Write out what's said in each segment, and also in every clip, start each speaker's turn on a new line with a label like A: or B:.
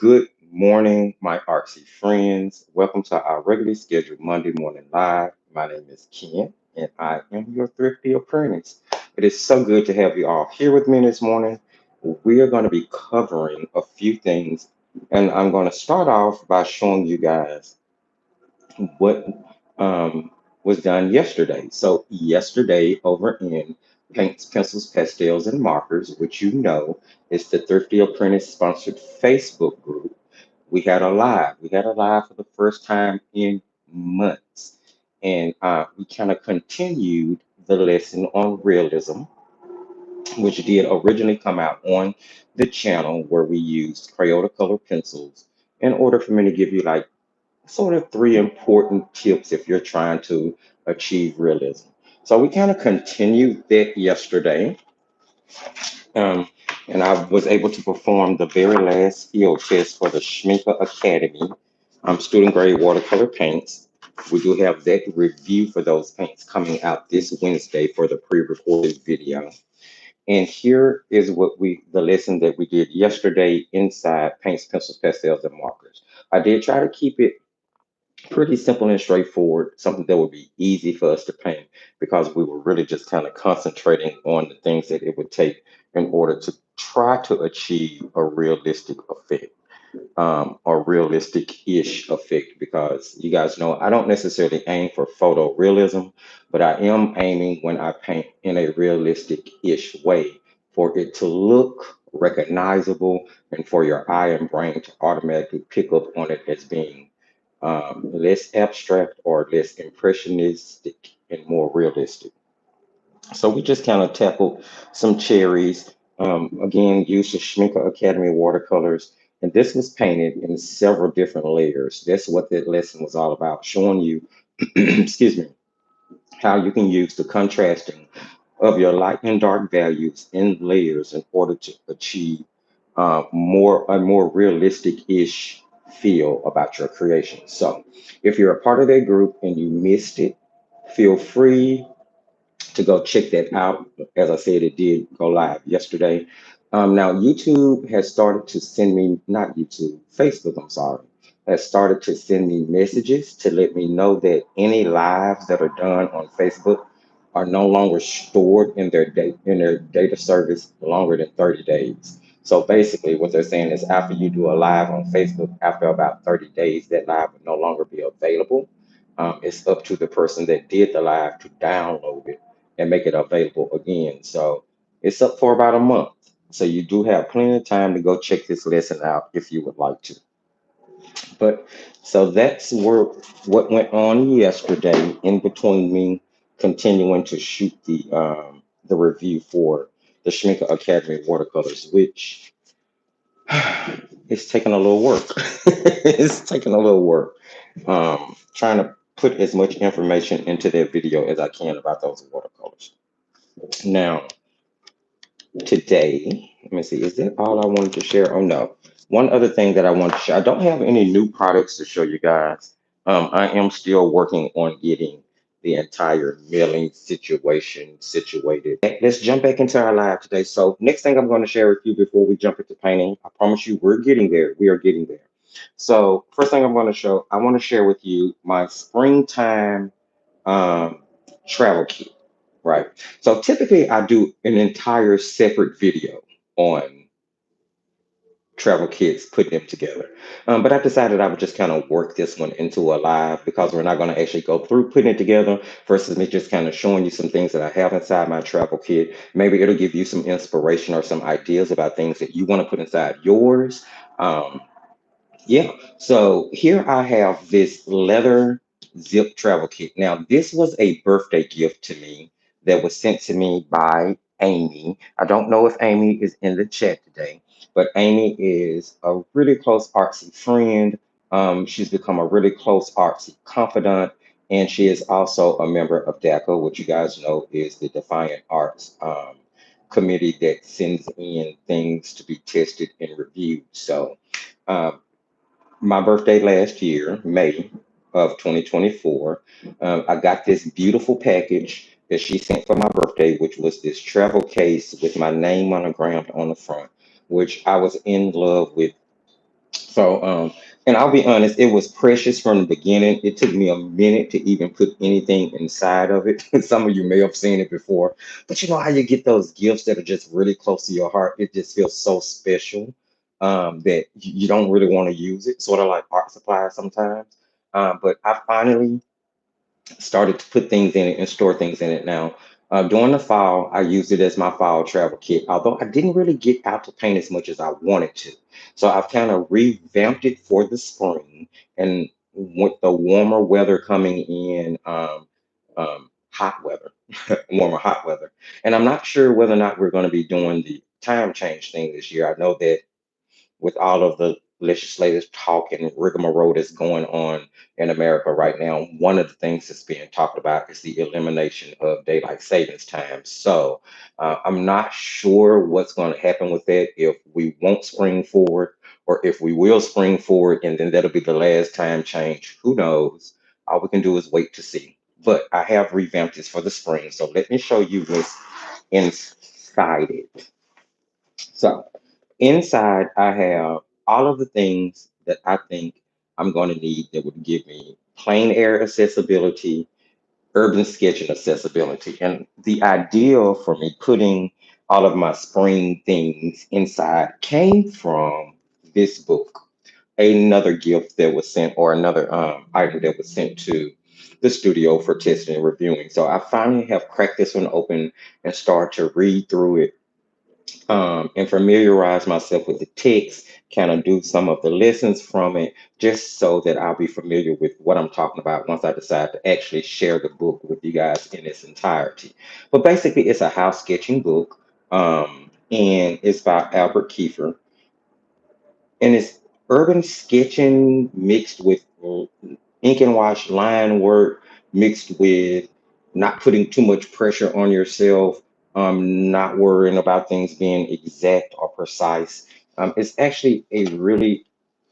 A: Good morning, my artsy friends. Welcome to our regularly scheduled Monday morning live. My name is Ken, and I am your thrifty apprentice. It is so good to have you all here with me this morning. We are going to be covering a few things, and I'm going to start off by showing you guys what was done yesterday. So, yesterday over in Paints, Pencils, Pastels, and Markers, which you know is the Thrifty Apprentice sponsored Facebook group, we had a live. We had a live for the first time in months. And we kind of continued the lesson on realism, which did originally come out on the channel where we used Crayola color pencils in order for me to give you like sort of three important tips if you're trying to achieve realism. So we kind of continued that yesterday, um, and I was able to perform the very last field test for the Schminker Academy student grade watercolor paints. We do have that review for those paints coming out this Wednesday for the pre-recorded video. And here is the lesson that we did yesterday inside Paints, Pencils, Pastels, and Markers. I did try to keep it pretty simple and straightforward, something that would be easy for us to paint because we were really just kind of concentrating on the things that it would take in order to try to achieve a realistic effect, or realistic-ish effect, because you guys know I don't necessarily aim for photorealism, but I am aiming when I paint in a realistic-ish way for it to look recognizable and for your eye and brain to automatically pick up on it as being less abstract or less impressionistic and more realistic. So we just kind of tackled some cherries. Again, used the Schminker Academy watercolors, and this was painted in several different layers. That's what that lesson was all about, showing you, excuse me, how you can use the contrasting of your light and dark values in layers in order to achieve a more realistic-ish feel about your creation. So if you're a part of that group and you missed it, feel free to go check that out. As I said, it did go live yesterday. Now, YouTube has started to send me, not YouTube, Facebook, I'm sorry, has started to send me messages to let me know that any lives that are done on Facebook are no longer stored in their data service longer than 30 days. So basically, what they're saying is after you do a live on Facebook, after about 30 days, that live will no longer be available. It's up to the person that did the live to download it and make it available again. So it's up for about a month. So you do have plenty of time to go check this lesson out if you would like to. But so that's what went on yesterday in between me continuing to shoot the review for the Schminker Academy watercolors, which it's taking a little work. It's taking a little work. Trying to put as much information into that video as I can about those watercolors. Now, today, let me see, is that all I wanted to share? Oh no. One other thing that I want to share, I don't have any new products to show you guys. I am still working on getting the entire mailing situation situated. Let's jump back into our live today. So next thing I'm going to share with you before we jump into painting, I promise you we're getting there. We are getting there. So first thing I'm going to show, I want to share with you my springtime um, travel kit, right? So typically I do an entire separate video on travel kits, putting them together. But I decided I would just kind of work this one into a live because we're not going to actually go through putting it together versus me just kind of showing you some things that I have inside my travel kit. Maybe it'll give you some inspiration or some ideas about things that you want to put inside yours. Um, yeah. So here I have this leather zip travel kit. Now, this was a birthday gift to me that was sent to me by Amy. I don't know if Amy is in the chat today, but Amy is a really close artsy friend. She's become a really close artsy confidant, and she is also a member of DACA, which you guys know is the Defiant Arts committee that sends in things to be tested and reviewed. So, um, my birthday last year, May of 2024, I got this beautiful package that she sent for my birthday, which was this travel case with my name monogrammed on the front, which I was in love with So, and I'll be honest, it was precious from the beginning. It took me a minute to even put anything inside of it. Some of you may have seen it before, but you know how you get those gifts that are just really close to your heart? It just feels so special that you don't really want to use it, sort of like art supplies sometimes. But I finally started to put things in it and store things in it now. During the fall, I used it as my fall travel kit, although I didn't really get out to paint as much as I wanted to. So I've kind of revamped it for the spring. And with the warmer weather coming in, hot weather, warmer hot weather. And I'm not sure whether or not we're going to be doing the time change thing this year. I know that with all of the legislative talk and rigmarole that's going on in America right now, one of the things that's being talked about is the elimination of daylight savings time. So I'm not sure what's going to happen with that, if we won't spring forward or if we will spring forward and then that'll be the last time change. Who knows? All we can do is wait to see. But I have revamped this for the spring. So let me show you what's inside it. So inside, I have all of the things that I think I'm going to need that would give me plain air accessibility, urban sketching accessibility. And the idea for me putting all of my spring things inside came from this book, another gift that was sent, or another item that was sent to the studio for testing and reviewing. So I finally have cracked this one open and started to read through it and familiarize myself with the text, kind of do some of the lessons from it, just so that I'll be familiar with what I'm talking about once I decide to actually share the book with you guys in its entirety. But basically, it's a house sketching book, and it's by Albert Kiefer, and it's urban sketching mixed with ink and wash line work, mixed with not putting too much pressure on yourself, not worrying about things being exact or precise. It's actually a really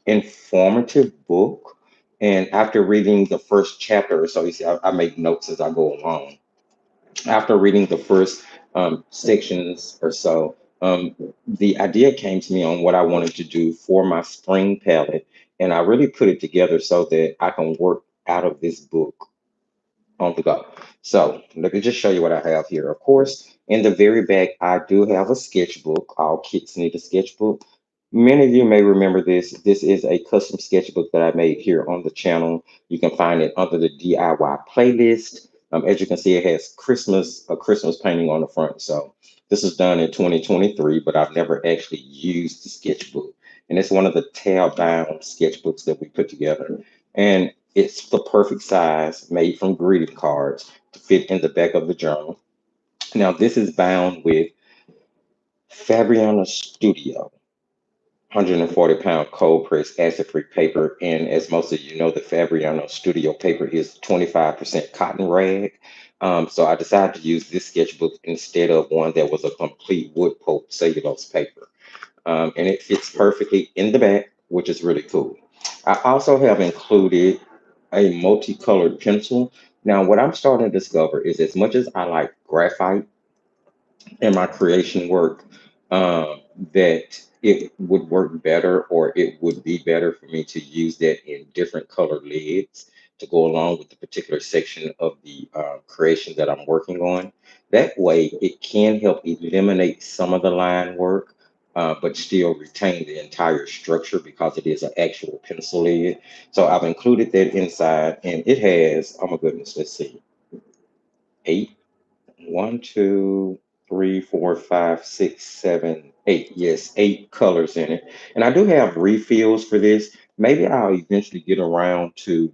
A: informative book. And after reading the first chapter, or so you see, I make notes as I go along. After reading the first sections or so, the idea came to me on what I wanted to do for my spring palette, and I really put it together so that I can work out of this book on the go. So let me just show you what I have here. Of course, in the very back, I do have a sketchbook. All kits need a sketchbook. Many of you may remember this. This is a custom sketchbook that I made here on the channel. You can find it under the DIY playlist. As you can see, it has a Christmas painting on the front. So this is done in 2023, but I've never actually used the sketchbook. And it's one of the tab bound sketchbooks that we put together. And it's the perfect size, made from greeting cards to fit in the back of the journal. Now, this is bound with Fabriana Studio 140-pound cold press acid free paper. And as most of you know, the Fabriano Studio paper is 25% cotton rag. So I decided to use this sketchbook instead of one that was a complete wood pulp cellulose paper. And it fits perfectly in the back, which is really cool. I also have included a multicolored pencil. Now, what I'm starting to discover is as much as I like graphite in my creation work, that it would work better, or it would be better for me to use that in different colored leads to go along with the particular section of the creation that I'm working on. That way, it can help eliminate some of the line work, but still retain the entire structure because it is an actual pencil lead. So I've included that inside, and it has, oh my goodness, let's see, eight one, two, three, four, five, six, seven, eight. Yes, eight colors in it. And I do have refills for this. Maybe I'll eventually get around to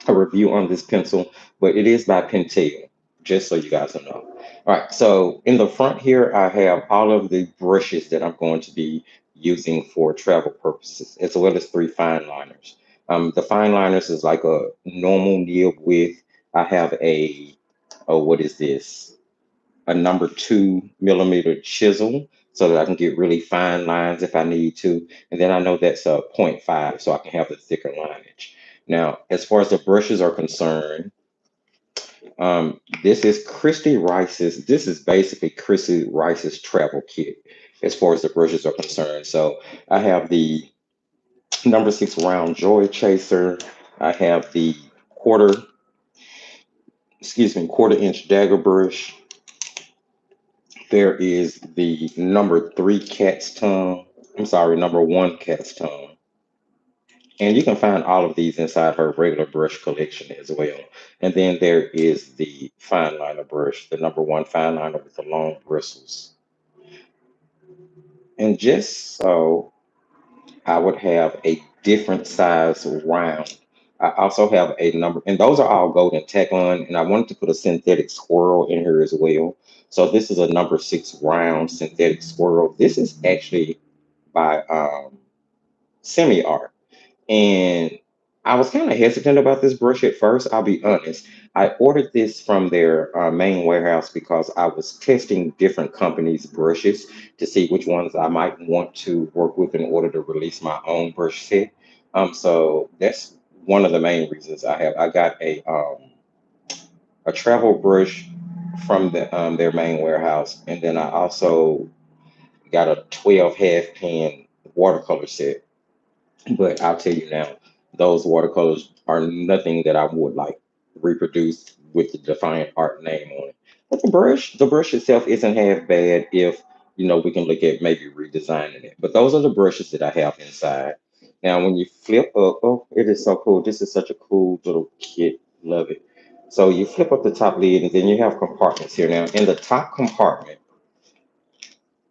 A: a review on this pencil, but it is by Pentel, just so you guys know. All right, so in the front here, I have all of the brushes that I'm going to be using for travel purposes, as well as three fine liners. The fine liners is like a normal nib width. I have oh, what is this? A number 2 millimeter chisel so that I can get really fine lines if I need to. And then I know that's a point 0.5, so I can have the thicker lineage. Now, as far as the brushes are concerned, this is basically Christy Rice's travel kit as far as the brushes are concerned. So I have the Number 6 round joy chaser. I have the quarter, quarter-inch dagger brush. There is the number 3 cat's tongue. I'm sorry, number 1 cat's tongue. And you can find all of these inside her regular brush collection as well. And then there is the fine liner brush, the number 1 fine liner with the long bristles. And just so I would have a different size round. I also have a number, and those are all golden Teflon, and I wanted to put a synthetic squirrel in here as well. So this is a number 6 round synthetic squirrel. This is actually by Semi Art. And I was kind of hesitant about this brush at first, I'll be honest. I ordered this from their main warehouse because I was testing different companies' brushes to see which ones I might want to work with in order to release my own brush set. So that's one of the main reasons I have. I got a travel brush from their main warehouse, and then I also got a 12 half pan watercolor set. But I'll tell you now, those watercolors are nothing that I would like reproduce with the Defiant Art name on it. But the brush itself isn't half bad if we can look at maybe redesigning it. But those are the brushes that I have inside. Now, when you flip up, oh, it is so cool. This is such a cool little kit. Love it. So you flip up the top lid, and then you have compartments here. Now, in the top compartment,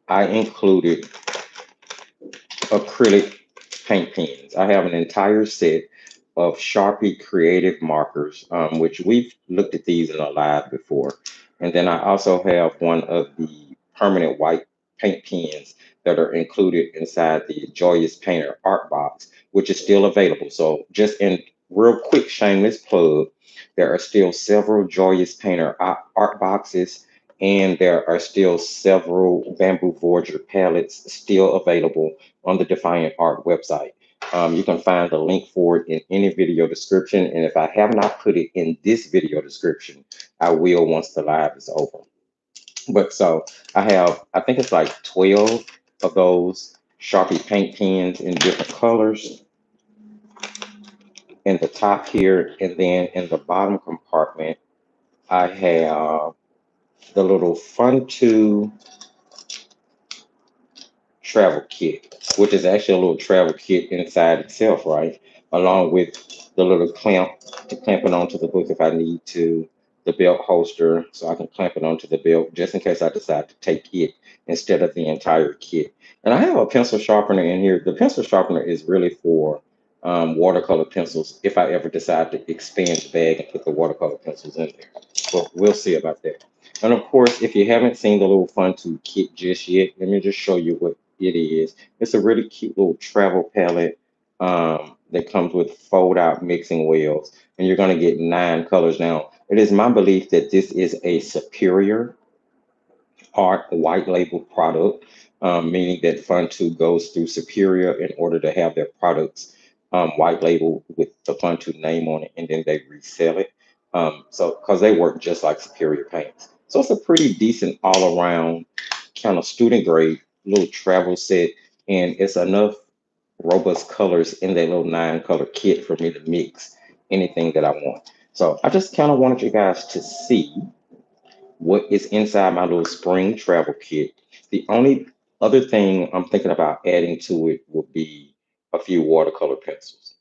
A: I included acrylic paint pens. I have an entire set of Sharpie Creative markers, which we've looked at these in a live before. And then I also have one of the permanent white paint pens that are included inside the Joyous Painter art box, which is still available. So just in real quick shameless plug, there are still several Joyous Painter art boxes, and there are still several Bamboo Voyager palettes still available on the Defiant Art website. You can find the link for it in any video description. And if I have not put it in this video description, I will once the live is over. But so I think it's like 12 of those Sharpie paint pens in different colors in the top here. And then in the bottom compartment, I have the little Fun 2 travel kit, which is actually a little travel kit inside itself, right? Along with the little clamp to clamp it onto the book if I need to, the belt holster so I can clamp it onto the belt just in case I decide to take it instead of the entire kit. And I have a pencil sharpener in here. The pencil sharpener is really for watercolor pencils if I ever decide to expand the bag and put the watercolor pencils in there. But we'll see about that. And of course, if you haven't seen the little Fun 2 kit just yet, let me just show you what it is. It's a really cute little travel palette that comes with fold out mixing wheels, and you're going to get 9 colors. Now, it is my belief that this is a superior art white label product, meaning that Fun2 goes through Superior in order to have their products white label with the Fun2 name on it, and then they resell it. So, because they work just like Superior paints. So, it's a pretty decent all around kind of student grade little travel set, and it's enough robust colors in that little 9 color kit for me to mix anything that I want. So, I just kind of wanted you guys to see what is inside my little spring travel kit. The only other thing I'm thinking about adding to it would be a few watercolor pencils.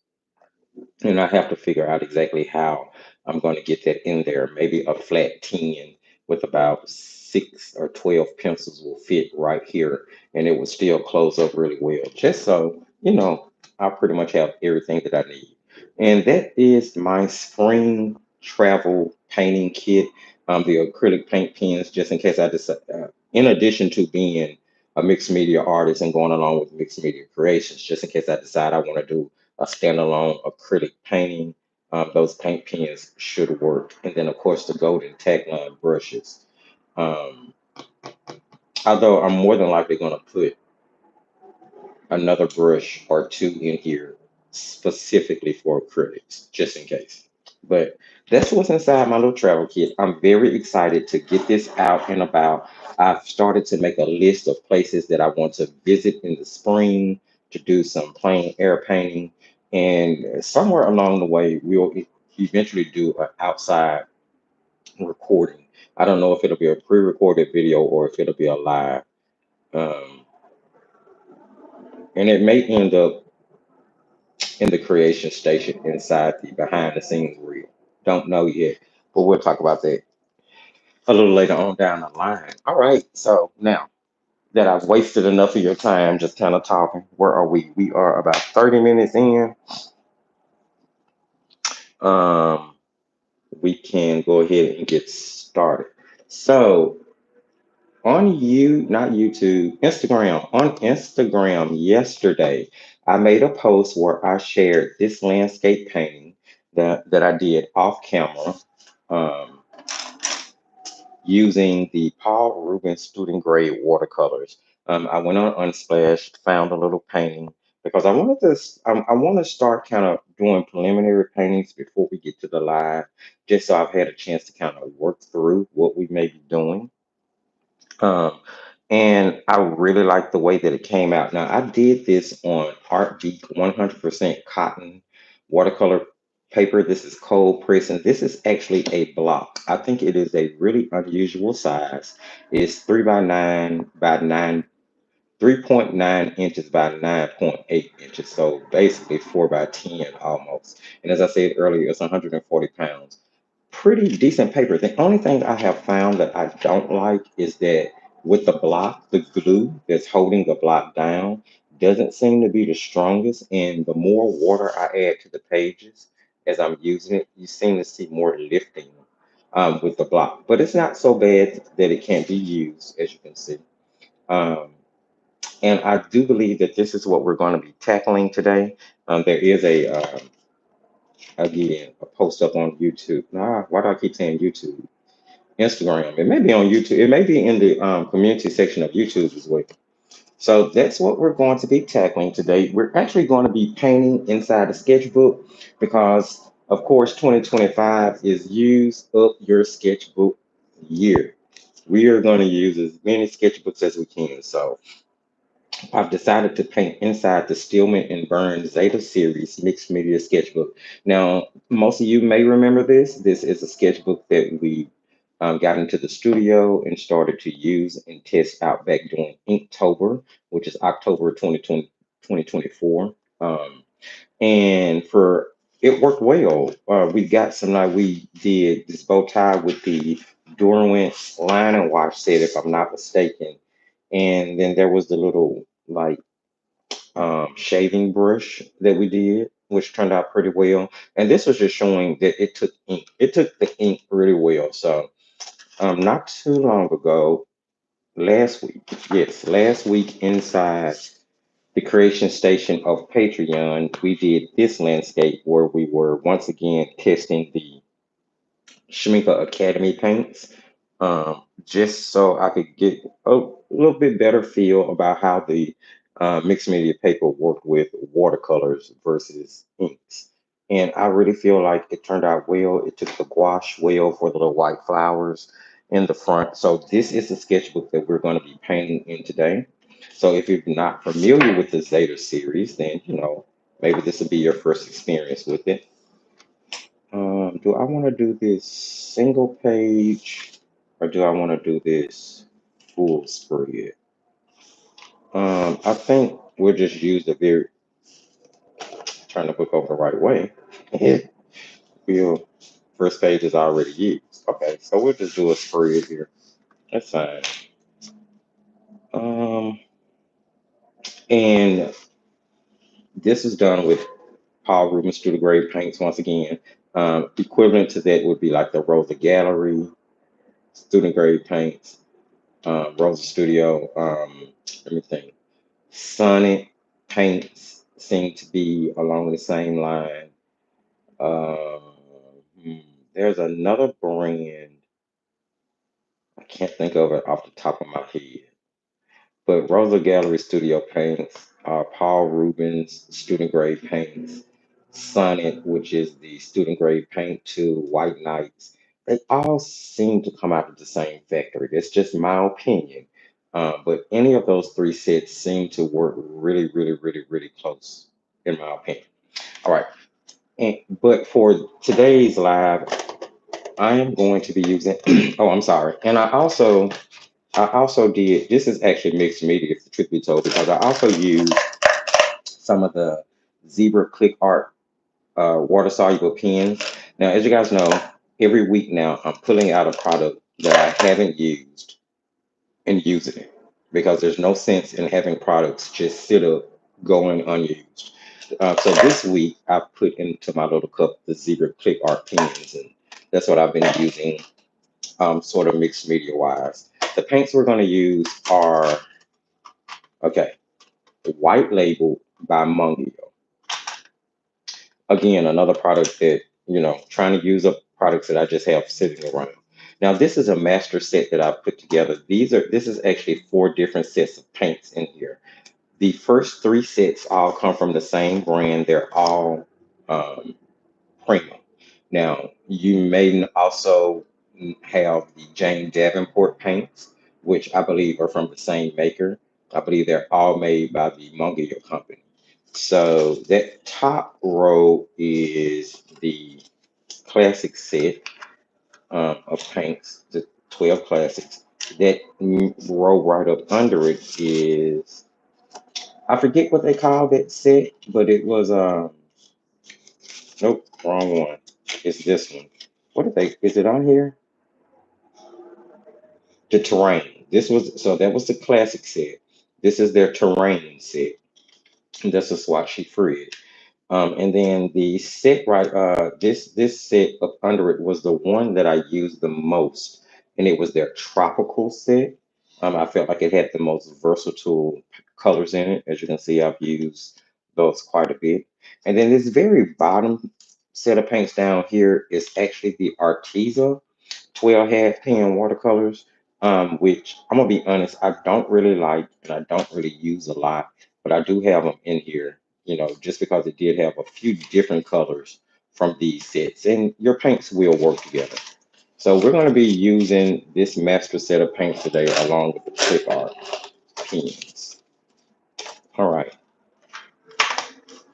A: And I have to figure out exactly how I'm going to get that in there. Maybe a flat 10 with about 6 or 12 pencils will fit right here, and it will still close up really well. Just so, I pretty much have everything that I need. And that is my spring travel painting kit. The acrylic paint pens, just in case I decide, in addition to being a mixed media artist and going along with mixed media creations, just in case I decide I want to do a standalone acrylic painting. Those paint pens should work. And then, of course, the golden Tagline brushes. Um, Although I'm more than likely going to put another brush or two in here specifically for acrylics, just in case. But that's what's inside my little travel kit. I'm very excited to get this out and about. I've started to make a list of places that I want to visit in the spring to do some plain air painting, and somewhere along the way, we'll eventually do an outside recording. I don't know if it'll be a pre-recorded video or if it'll be a live. Um, and it may end up in the creation station inside the behind the scenes reel. Don't know yet, but we'll talk about that a little later on down the line. All right, so now that I've wasted enough of your time just kind of talking, where are we? We are about 30 minutes in. Um, we can go ahead and get started. So on not YouTube, Instagram, on Instagram yesterday, I made a post where I shared this landscape painting that I did off camera. Um, Using the Paul Rubens student grade watercolors. I went on Unsplash, found a little painting because I wanted to. I want to start kind of doing preliminary paintings before we get to the live, just so I've had a chance to kind of work through what we may be doing. Um, and I really like the way that it came out. Now, I did this on Art Geek 100% cotton watercolor paper. This is cold press, and this is actually a block. I think it is a really unusual size. It's 3 by 9 by 9, 3.9 inches by 9.8 inches. So basically 4 by 10 almost. And as I said earlier, it's 140 pounds. Pretty decent paper. The only thing I have found that I don't like is that with the block, the glue that's holding the block down doesn't seem to be the strongest. And the more water I add to the pages as I'm using it, you seem to see more lifting with the block. But it's not so bad that it can't be used, as you can see. Um, and I do believe that this is what we're going to be tackling today. There is again, a post up on YouTube. Nah, why do I keep saying YouTube? Instagram. It may be on YouTube. It may be in the community section of YouTube as well. So that's what we're going to be tackling today. We're actually going to be painting inside the sketchbook because, of course, 2025 is use up your sketchbook year. We are going to use as many sketchbooks as we can. So I've decided to paint inside the Stillman and Birn Zeta series mixed media sketchbook. Now, most of you may remember this. This is a sketchbook that we got into the studio and started to use and test out back during Inktober, which is October 2020, 2024. And for it worked well. We got some, like we did this bow tie with the Derwent line and wash set, if I'm not mistaken. And then there was the little like shaving brush that we did, which turned out pretty well. And this was just showing that it took ink. It took the ink really well. So not too long ago, last week, yes, last week inside the creation station of Patreon, we did this landscape where we were once again testing the Shmika Academy paints, just so I could get a little bit better feel about how the mixed media paper worked with watercolors versus inks. And I really feel like it turned out well. It took the gouache well for the little white flowers in the front. So this is the sketchbook that we're going to be painting in today. So if you're not familiar with the Zeta series, then maybe this will be your first experience with it. Do I want to do this single page or do I want to do this full spread? I think we'll just use the very, turn the book over the right way. We'll, first page is already used. Okay, so we'll just do a spread here. That's fine. Um, and this is done with Paul Rubens Studio Grade paints once again. Equivalent to that would be like the Rosa Gallery student grade paints, Rosa Studio. Let me think. Sonic paints seem to be along the same line. Uh, hmm, there's another brand. I can't think of it off the top of my head. But Rosa Gallery Studio paints, Paul Rubens student grade paints, Sonnet, which is the student grade paint to White Knights. They all seem to come out of the same factory. That's just my opinion. But any of those three sets seem to work really, really, really, really close, in my opinion. All right. But for today's live, I am going to be using, oh, I'm sorry. And I also did, this is actually mixed media, if the truth be told, because I also used some of the Zebra Click Art water soluble pens. Now, as you guys know, every week now I'm pulling out a product that I haven't used and using it because there's no sense in having products just sit up going unused. So this week I put into my little cup the Zebra Click Art pens, and that's what I've been using, sort of mixed media wise. The paints we're going to use are, okay, white label by Mungio. Again, another product that, trying to use up products that I just have sitting around. Now, this is a master set that I've put together. This is actually four different sets of paints in here. The first three sets all come from the same brand. They're all um, premium. Now, you may also have the Jane Davenport paints, which I believe are from the same maker. I believe they're all made by the Mungio company. So that top row is the classic set of paints, the 12 classics. That row right up under it is, I forget what they call that set, but it was nope, wrong one. It's this one. What are they? Is it on here? The terrain. That was the classic set. This is their terrain set. And that's a swatchy Fred. And then the set right, this set up under it was the one that I used the most, and it was their tropical set. I felt like it had the most versatile colors in it. As you can see, I've used those quite a bit. And then this very bottom set of paints down here is actually the Arteza 12 half pan watercolors, which I'm gonna be honest, I don't really like and I don't really use a lot, but I do have them in here, just because it did have a few different colors from these sets, and your paints will work together. So we're going to be using this master set of paints today along with the clip art pens. All right,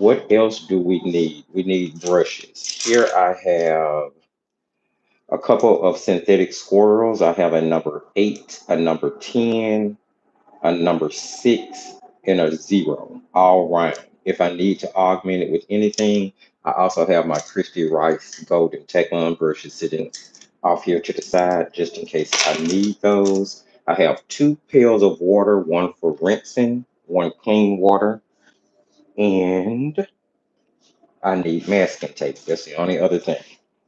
A: what else do we need? We need brushes. Here I have a couple of synthetic squirrels. I have a number 8, a number 10, a number 6, and a 0, all round. If I need to augment it with anything, I also have my Christy Rice Golden Tecton brushes sitting off here to the side just in case I need those. I have two pails of water, one for rinsing, one clean water, and I need masking tape. That's the only other thing.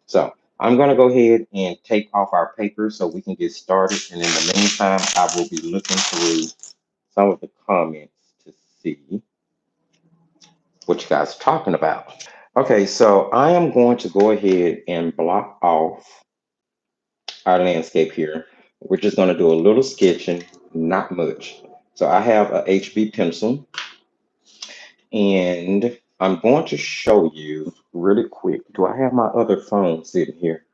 A: So I'm going to go ahead and take off our paper so we can get started. And in the meantime, I will be looking through some of the comments to see what you guys are talking about. Okay, so I am going to go ahead and block off our landscape here. We're just going to do a little sketching, not much. So I have a HB pencil, and I'm going to show you really quick. Do I have my other phone sitting here?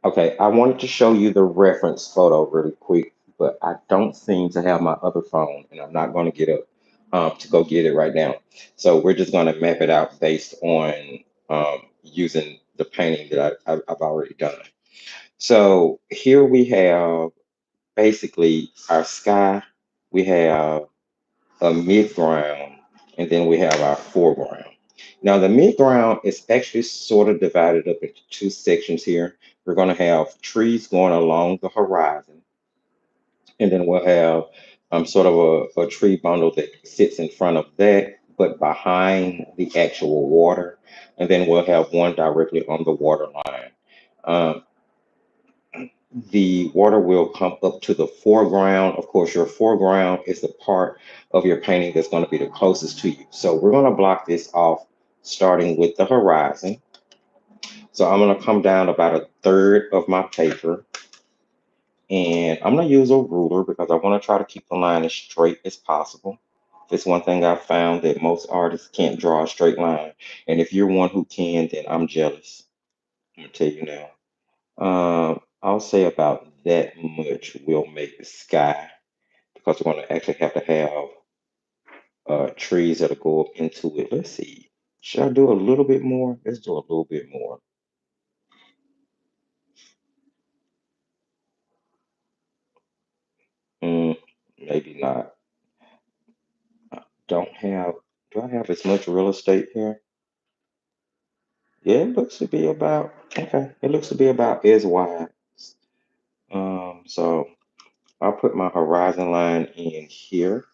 A: Okay, I wanted to show you the reference photo really quick, but I don't seem to have my other phone, and I'm not going to get up to go get it right now. So we're just going to map it out based on using the painting that I've already done. So here we have basically our sky, we have a midground, and then we have our foreground. Now, the midground is actually sort of divided up into two sections here. We're going to have trees going along the horizon, and then we'll have sort of a tree bundle that sits in front of that, but behind the actual water. And then we'll have one directly on the water line. Um, the water will come up to the foreground. Of course, your foreground is the part of your painting that's going to be the closest to you. So we're going to block this off starting with the horizon. So I'm going to come down about a third of my paper, and I'm going to use a ruler because I want to try to keep the line as straight as possible. It's one thing I've found that most artists can't draw a straight line. And if you're one who can, then I'm jealous. I'm going to tell you now. I'll say about that much will make the sky because we're going to actually have to have trees that'll go up into it. Let's see. Should I do a little bit more? Let's do a little bit more. Mm, maybe not. I don't have, do I have as much real estate here? Yeah, it looks to be about, okay, it looks to be about as wide. So I'll put my horizon line in here.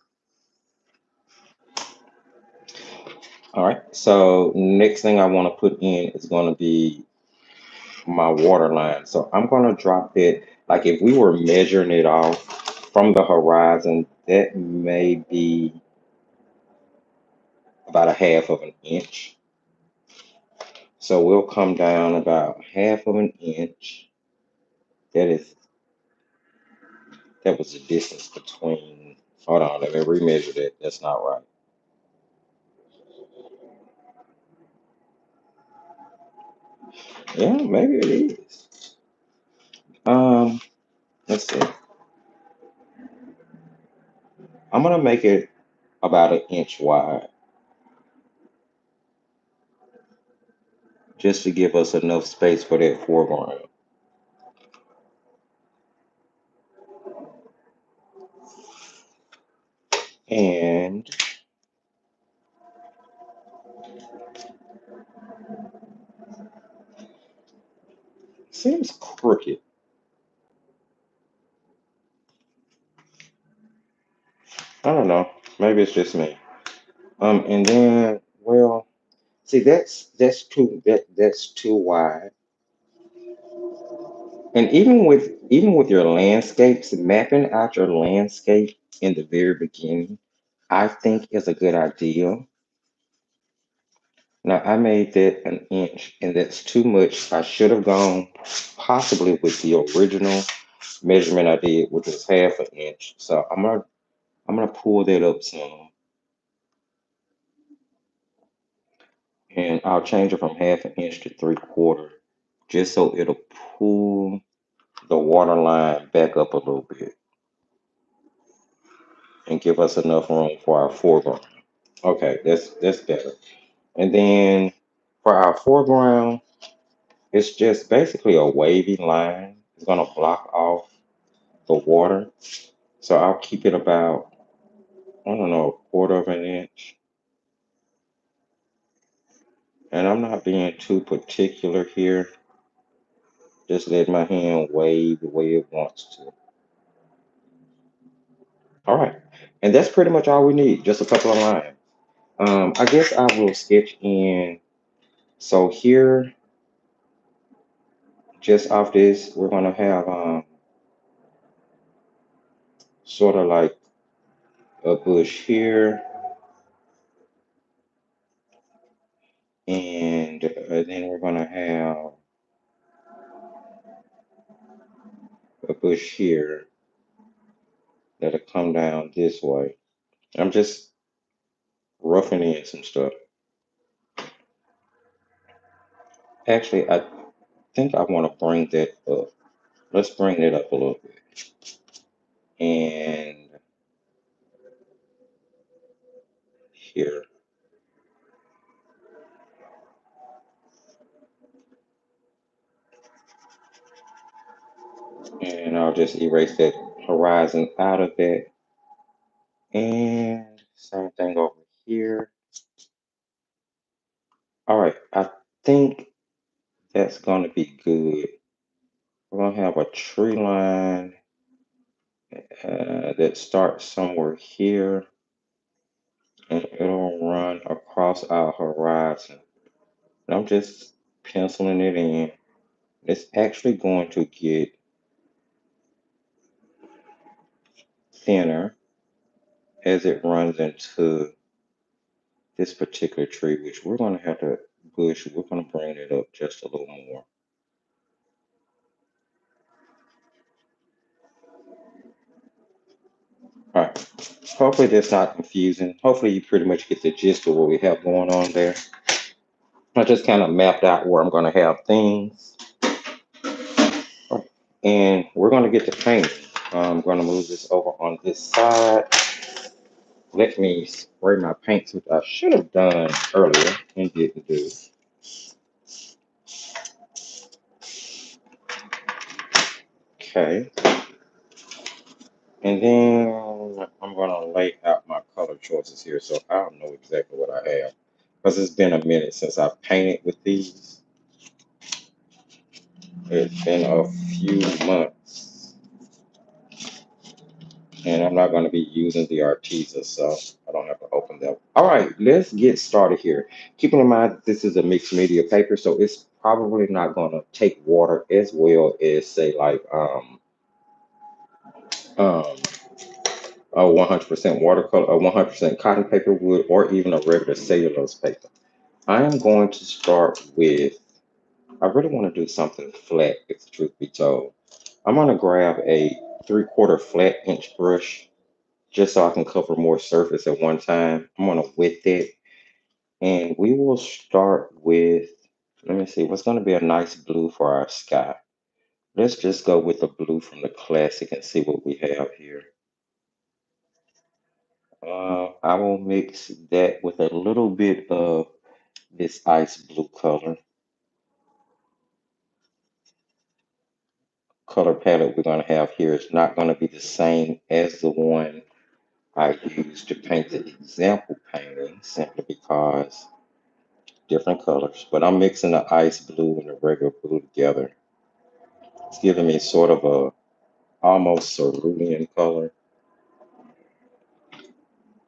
A: All right, so next thing I want to put in is going to be my water line. So I'm going to drop it, like if we were measuring it off from the horizon, that may be about a half of an inch. So we'll come down about half of an inch. That is, that was the distance between, hold on, let me remeasure that. That's not right. Yeah, maybe it is. Um, let's see. I'm gonna make it about an inch wide, just to give us enough space for that foreground. And seems crooked. I don't know. Maybe it's just me. And then, well, see, that's too wide. And even with your landscapes, mapping out your landscape in the very beginning, I think is a good idea. Now I made that an inch, and that's too much. I should have gone possibly with the original measurement I did, which was half an inch. So I'm gonna pull that up some, and I'll change it from half an inch to 3/4, just so it'll pull the water line back up a little bit and give us enough room for our foreground. Okay, that's better. And then for our foreground, it's just basically a wavy line. It's gonna block off the water. So I'll keep it about, I don't know, a quarter of an inch. And I'm not being too particular here. Just let my hand wave the way it wants to. All right. And that's pretty much all we need, just a couple of lines. I guess I will sketch in. So here, just off this, we're gonna have sort of like a bush here, and then we're gonna have a bush here that'll come down this way. I'm just roughing in some stuff. Actually, I think I want to bring that up. Let's bring that up a little bit. And here, and I'll just erase that horizon out of that. And same thing over here. All right, I think that's gonna be good. We're gonna have a tree line that starts somewhere here, and it'll run across our horizon. And I'm just penciling it in. It's actually going to get thinner as it runs into this particular tree, which we're going to have to bush. We're going to bring it up just a little more. All right. Hopefully that's not confusing. Hopefully you pretty much get the gist of what we have going on there. I just kind of mapped out where I'm going to have things. And we're going to get to painting. I'm going to move this over on this side. Let me spray my paints, which I should have done earlier and didn't do. Okay. And then I'm going to lay out my color choices here so I don't know exactly what I have. Because it's been a minute since I painted with these. It's been a few months. And I'm not going to be using the Arteza, so I don't have to open them. All right, let's get started here. Keeping in mind that this is a mixed media paper, so it's probably not going to take water as well as, say, like um, a 100% watercolor, a 100% cotton paper would, or even a regular cellulose paper. I am going to start with, I really want to do something flat, if the truth be told. I'm going to grab a 3/4 flat inch brush just so I can cover more surface at one time. I'm going to wet that. And we will start with, let me see, what's going to be a nice blue for our sky. Let's just go with the blue from the classic and see what we have here. I will mix that with a little bit of this ice blue color. Color palette we're going to have here is not going to be the same as the one I used to paint the example painting, simply because different colors. But I'm mixing the ice blue and the regular blue together. It's giving me sort of a almost cerulean color.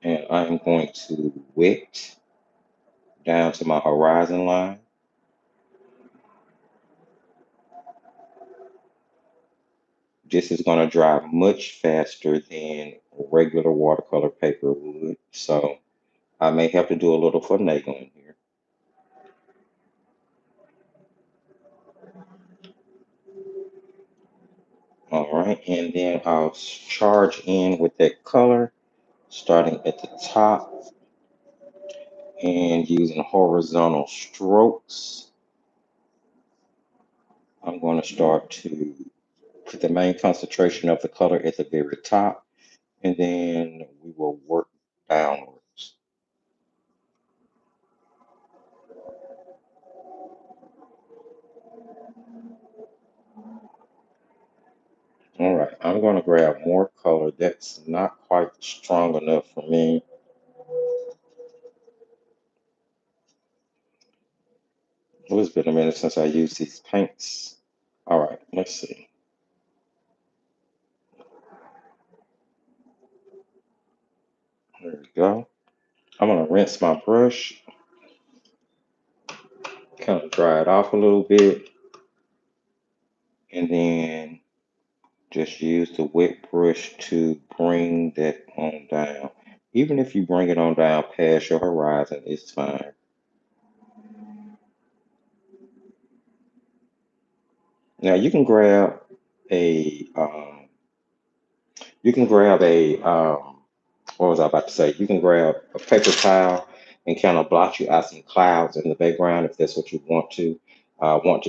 A: And I'm going to wet down to my horizon line. This is going to dry much faster than regular watercolor paper would. So I may have to do a little finagling here. All right, and then I'll charge in with that color, starting at the top and using horizontal strokes. I'm going to start to put the main concentration of the color at the very top, and then we will work downwards. All right, I'm going to grab more color. That's not quite strong enough for me. It's been a minute since I used these paints. All right, let's see. There we go. I'm going to rinse my brush, kind of dry it off a little bit, and then just use the wet brush to bring that on down. Even if you bring it on down past your horizon, it's fine. Now a you can grab a what was I about to say? You can grab a paper towel and kind of blot you out some clouds in the background if that's what you want to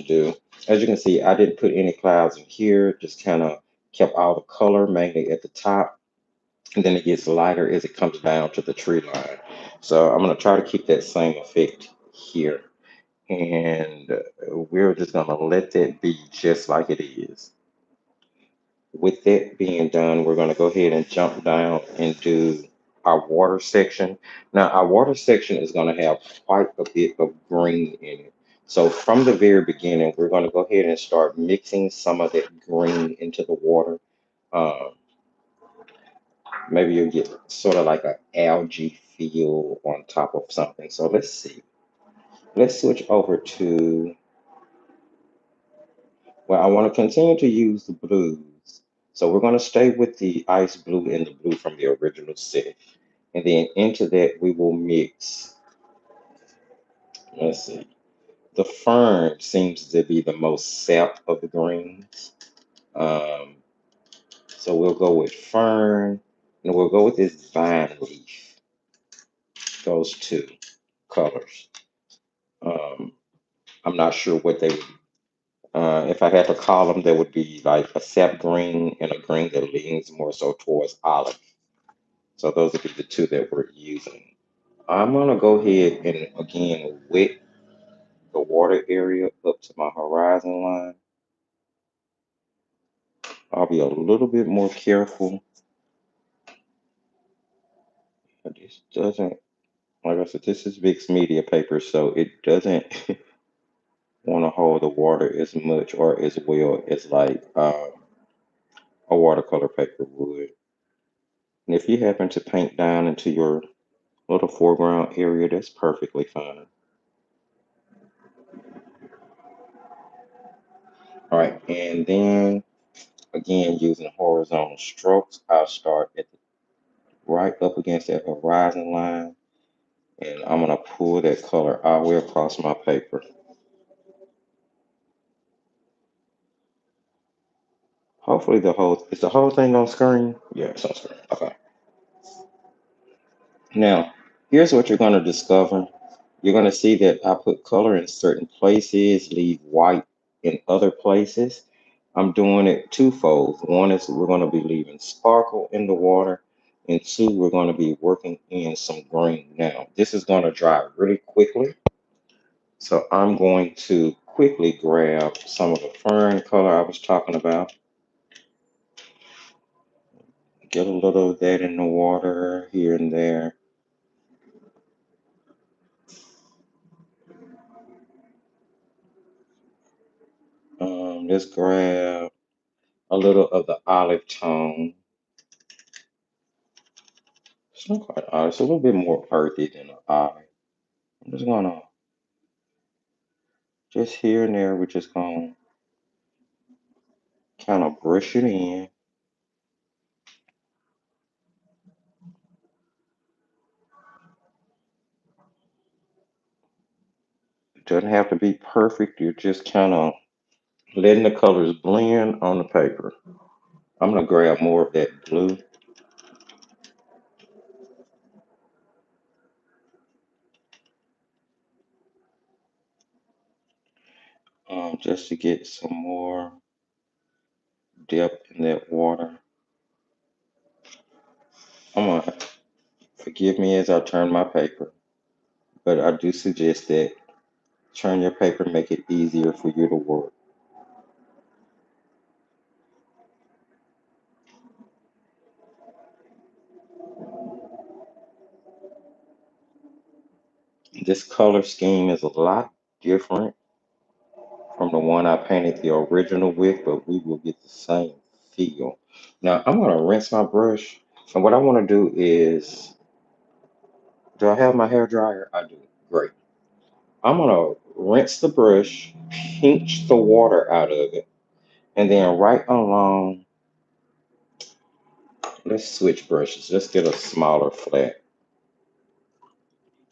A: do. As you can see, I didn't put any clouds in here, just kind of kept all the color mainly at the top, and then it gets lighter as it comes down to the tree line. So I'm going to try to keep that same effect here. And we're just going to let that be just like it is. With that being done, we're going to go ahead and jump down and do our water section. Now, our water section is going to have quite a bit of green in it. So from the very beginning, we're going to go ahead and start mixing some of that green into the water. Um, Maybe you'll get sort of like an algae feel on top of something. So let's see. Let's switch over to, well, I want to continue to use the blues. So we're going to stay with the ice blue and the blue from the original set. And then into that, we will mix, let's see, the fern seems to be the most sap of the greens. Um, so we'll go with fern and we'll go with this vine leaf, those two colors. Um, I'm not sure what they If I had to call them, there would be like a sap green and a green that leans more so towards olive. So those would be the two that we're using. I'm gonna go ahead and again wet the water area up to my horizon line. I'll be a little bit more careful. But this doesn't, like I said, this is Vic's media paper, so it doesn't want to hold the water as much or as well as like a watercolor paper would. And if you happen to paint down into your little foreground area, that's perfectly fine. All right, and then again using horizontal strokes, I'll start at the right up against that horizon line, and I'm gonna pull that color all the way across my paper. Hopefully the whole thing on screen? Yeah, it's on screen. Okay. Now, here's what you're gonna discover. You're gonna see that I put color in certain places, leave white in other places. I'm doing it twofold. One is we're gonna be leaving sparkle in the water, and two, we're gonna be working in some green. Now, this is gonna dry really quickly. So I'm going to quickly grab some of the fern color I was talking about. Get a little of that in the water here and there. Let's grab a little of the olive tone. It's not quite olive. It's a little bit more earthy than an olive. I'm just gonna, just here and there, we're just gonna kind of brush it in. It doesn't have to be perfect. You're just kind of letting the colors blend on the paper. I'm gonna grab more of that blue, just to get some more depth in that water. I'm gonna forgive me as I turn my paper, but I do suggest that turn your paper, make it easier for you to work. This color scheme is a lot different from the one I painted the original with, but we will get the same feel. Now I'm gonna rinse my brush, and what I want to do is, do I have my hair dryer? I do. Great. I'm gonna rinse the brush, pinch the water out of it, and then right along, let's switch brushes. Let's get a smaller flat.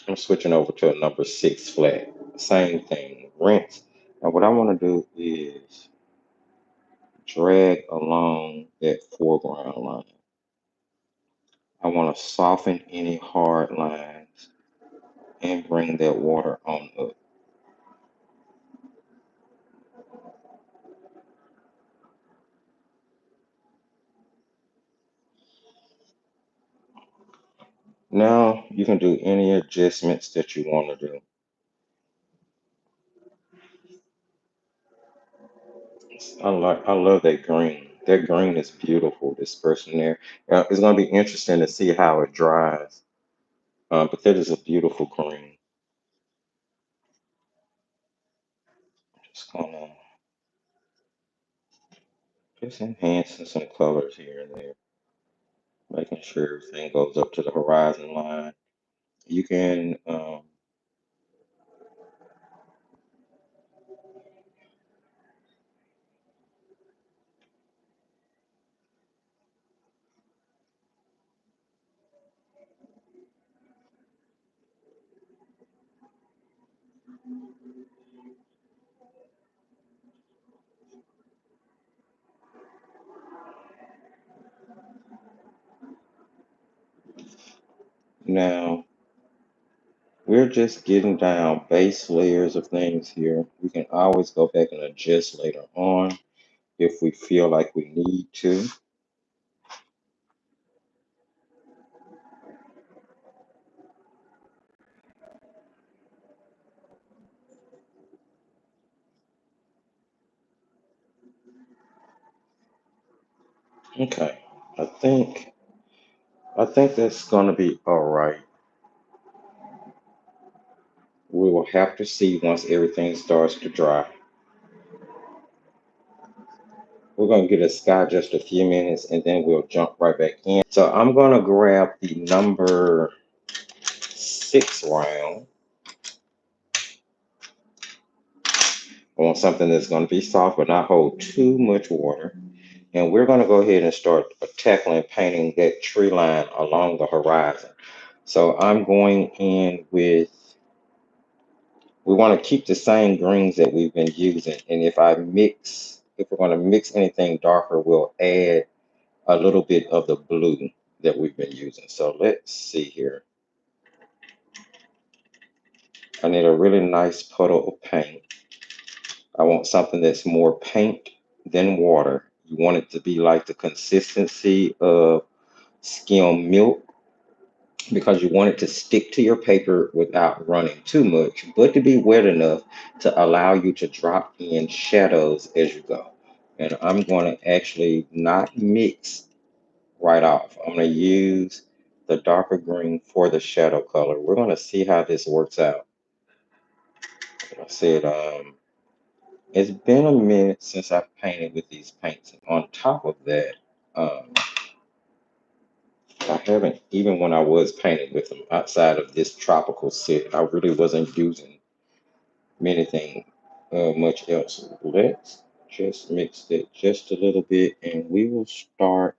A: I'm switching over to a number 6 flat. Same thing, rinse. And what I want to do is drag along that foreground line. I want to soften any hard lines and bring that water on up. Now you can do any adjustments that you want to do. I love that green. That green is beautiful. This person there. It's going to be interesting to see how it dries. But that is a beautiful green. Just gonna just enhancing some colors here and there, making sure everything goes up to the horizon line. You can now we're just getting down base layers of things here. We can always go back and adjust later on if we feel like we need to. Okay, I think I think that's gonna be all right. We will have to see once everything starts to dry. We're gonna get a sky just a few minutes and then we'll jump right back in. So I'm gonna grab the number 6 round. I want something that's gonna be soft but not hold too much water. And we're gonna go ahead and start tackling painting that tree line along the horizon. So I'm going in with, we want to keep the same greens that we've been using. And if we're going to mix anything darker, we'll add a little bit of the blue that we've been using. So let's see here. I need a really nice puddle of paint. I want something that's more paint than water. You want it to be like the consistency of skim milk because you want it to stick to your paper without running too much, but to be wet enough to allow you to drop in shadows as you go. And I'm going to actually not mix right off. I'm going to use the darker green for the shadow color. We're going to see how this works out. Like I said, it's been a minute since I've painted with these paints. And on top of that, um, I haven't, even when I was painting with them outside of this tropical set, I really wasn't using anything much else. Let's just mix it just a little bit and we will start.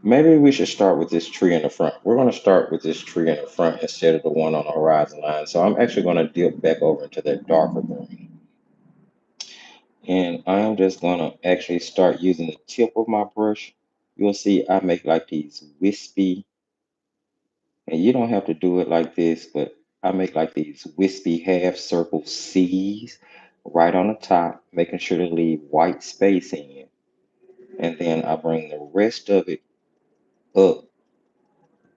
A: Maybe we should start with this tree in the front. We're going to start with this tree in the front instead of the one on the horizon line. So I'm actually going to dip back over into that darker green. And I'm just going to actually start using the tip of my brush. You'll see I make like these wispy, and you don't have to do it like this, but I make like these wispy half circle C's right on the top, making sure to leave white space in. And then I bring the rest of it up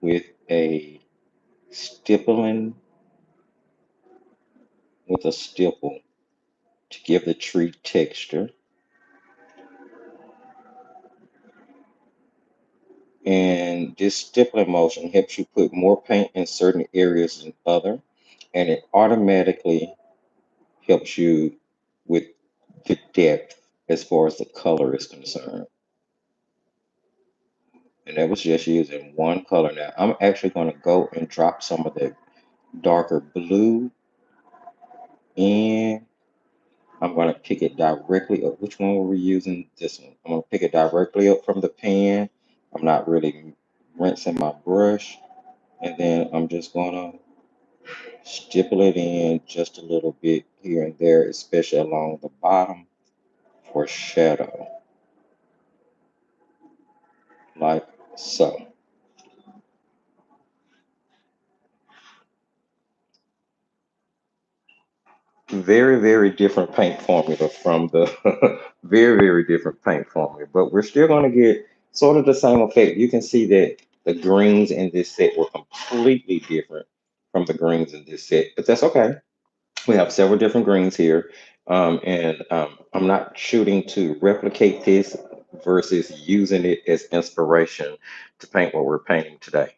A: with a stippling, with a stipple to give the tree texture. And this stippling motion helps you put more paint in certain areas than other, and it automatically helps you with the depth as far as the color is concerned. And that was just using one color. Now I'm actually going to go and drop some of the darker blue in. I'm going to pick it directly up. Which one were we using? This one. I'm going to pick it directly up from the pan. I'm not really rinsing my brush. And then I'm just going to stipple it in just a little bit here and there, especially along the bottom for shadow, like so. Very, very different paint formula from the very, very different paint formula, but we're still going to get sort of the same effect. You can see that the greens in this set were completely different from the greens in this set, but that's okay. We have several different greens here, and I'm not shooting to replicate this versus using it as inspiration to paint what we're painting today.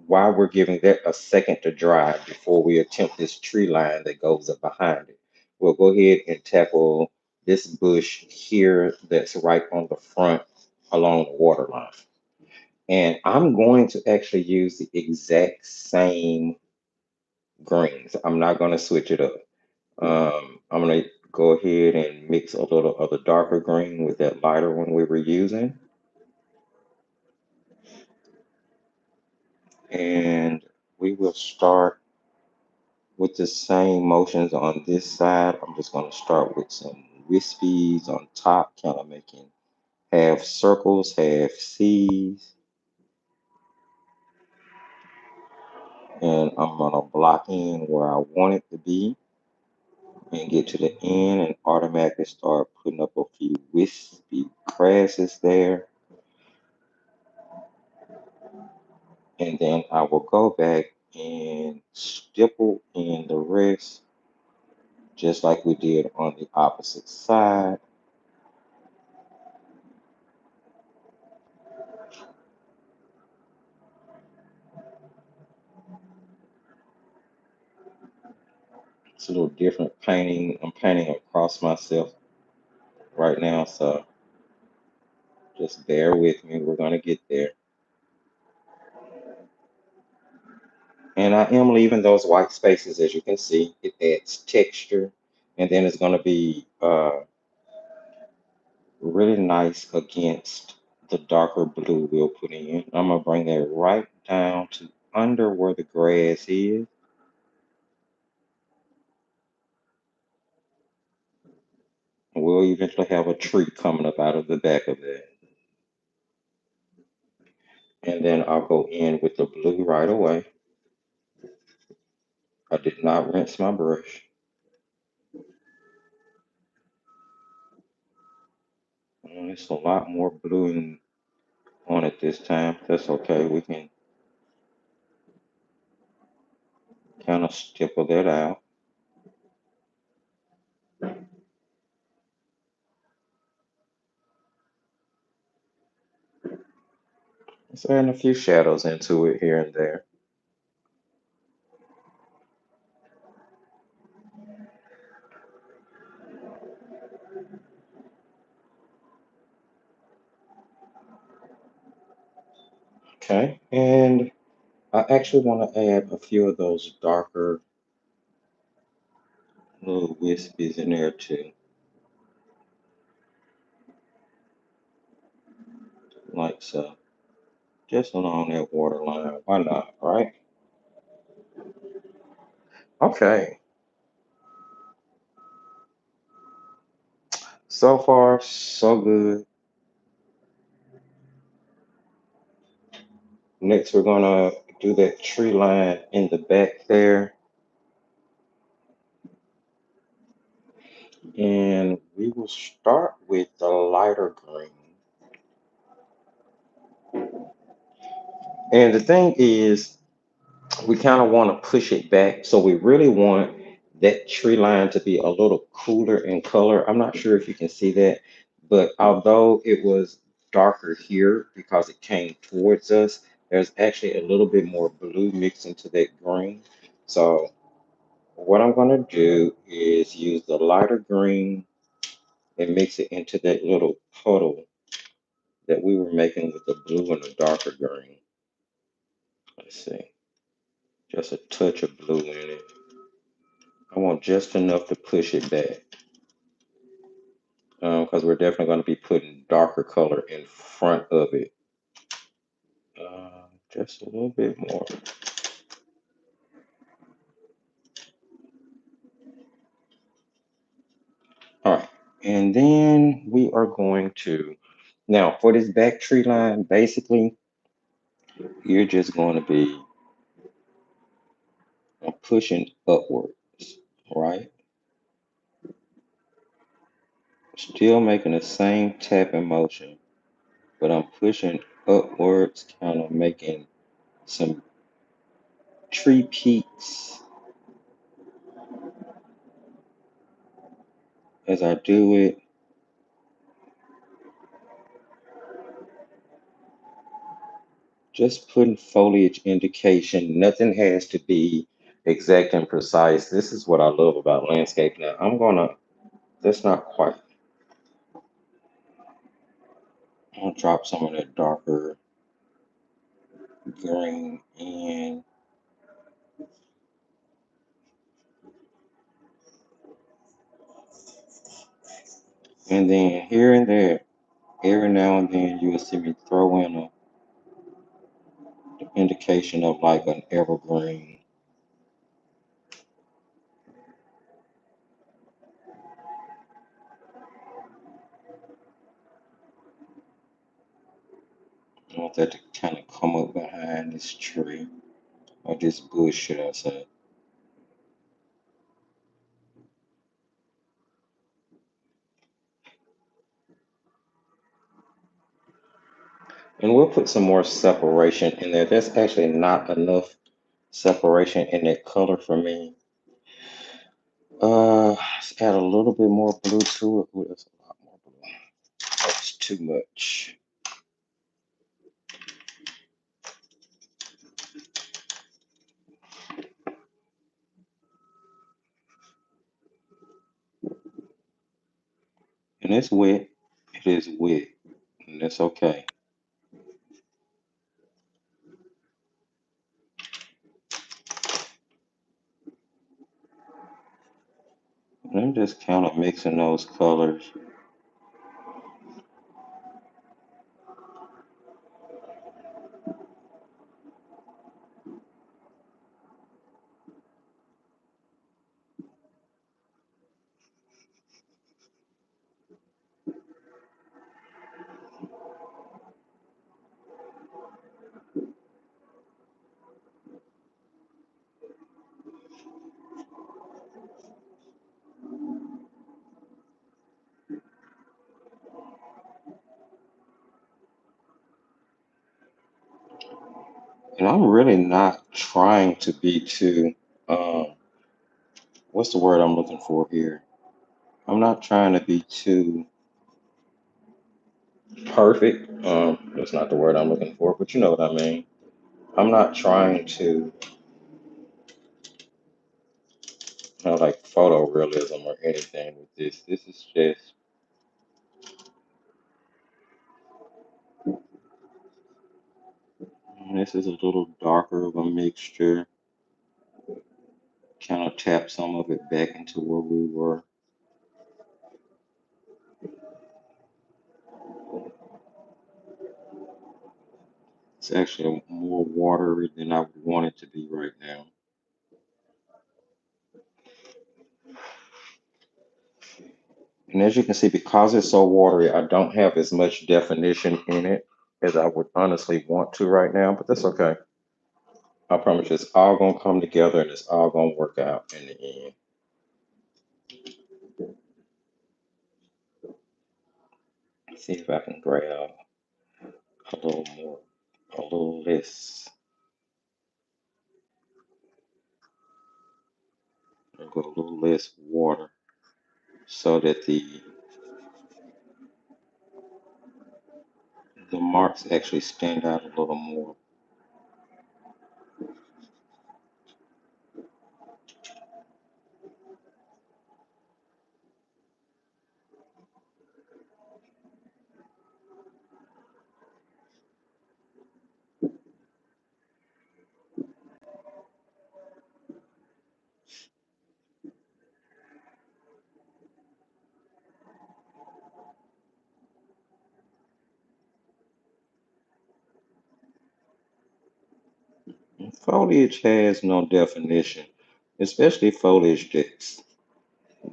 A: While we're giving that a second to dry before we attempt this tree line that goes up behind it, we'll go ahead and tackle this bush here that's right on the front along the water line. And I'm going to actually use the exact same greens. I'm not going to switch it up. I'm going to go ahead and mix a little of the darker green with that lighter one we were using. And we will start with the same motions on this side. I'm just going to start with some wispies on top, kind of making Have circles, have C's, and I'm gonna block in where I want it to be and get to the end and automatically start putting up a few wispy grasses there. And then I will go back and stipple in the rest just like we did on the opposite side. It's a little different painting. I'm painting across myself right now, so just bear with me. We're gonna get there. And I am leaving those white spaces, as you can see. It adds texture, and then it's gonna be really nice against the darker blue we'll put in. I'm gonna bring that right down to under where the grass is. We'll eventually have a tree coming up out of the back of that. And then I'll go in with the blue right away. I did not rinse my brush. And it's a lot more blue on it this time. That's okay. We can kind of stipple that out. Let's add a few shadows into it here and there. Okay. And I actually want to add a few of those darker little wispies in there too. Like so. Just along that waterline. Why not, right? Okay. So far, so good. Next, we're gonna do that tree line in the back there. And we will start with the lighter green. And the thing is, we kind of want to push it back. So we really want that tree line to be a little cooler in color. I'm not sure if you can see that, but although it was darker here because it came towards us, there's actually a little bit more blue mixed into that green. So what I'm going to do is use the lighter green and mix it into that little puddle that we were making with the blue and the darker green. Let's see, just a touch of blue in it. I want just enough to push it back because we're definitely going to be putting darker color in front of it. Just a little bit more. All right, and then we are going to, now for this back tree line, basically, you're just going to be pushing upwards, right? Still making the same tapping motion, but I'm pushing upwards, kind of making some tree peaks as I do it. Just putting foliage indication. Nothing has to be exact and precise. This is what I love about landscape. Now that's not quite. I'm gonna drop some of that darker green in. And then here and there, every now and then you will see me throw in a indication of like an evergreen. I want that to kind of come up behind this tree or this bush, should I say. And we'll put some more separation in there. There's actually not enough separation in that color for me. Let's add a little bit more blue to it. Ooh, that's a lot more blue. That's too much. And it's wet. It is wet. And that's okay. And I'm just kind of mixing those colors. And I'm really not trying to be too, um, what's the word I'm looking for here? I'm not trying to be too perfect. That's not the word I'm looking for, but you know what I mean. I'm not trying to, like photorealism or anything with this. This is just, this is a little darker of a mixture. Kind of tap some of it back into where we were. It's actually more watery than I would want it to be right now. And as you can see, because it's so watery, I don't have as much definition in it as I would honestly want to right now, but that's okay. I promise you, it's all gonna come together and it's all gonna work out in the end. Let's see if I can grab a little more, a little less, and go a little less water so that the marks actually stand out a little more. And foliage has no definition, especially foliage that's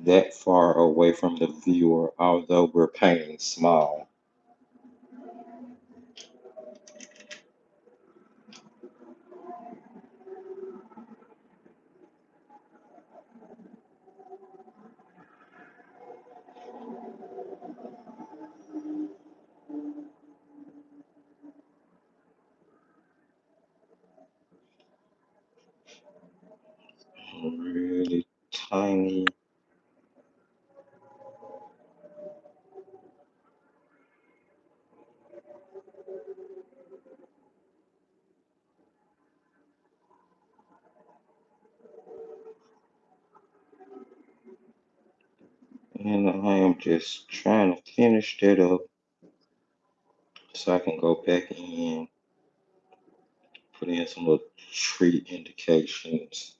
A: that far away from the viewer, although we're painting small. Really tiny. And I am just trying to finish that up so I can go back in, put in some little tree indications.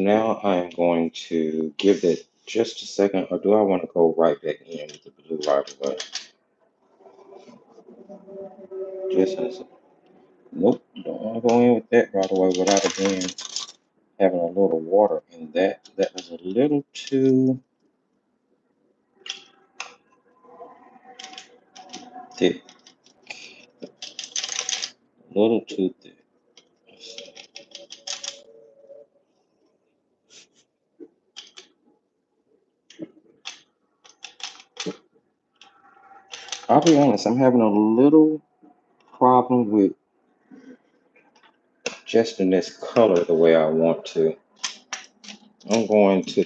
A: Now I'm going to give it just a second, or do I want to go right back in with the blue right away? Just as nope, don't want to go in with that right away without again having a little water in that. That was a little too thick, a little too thick. I'll be honest, I'm having a little problem with adjusting this color the way I want to. I'm going to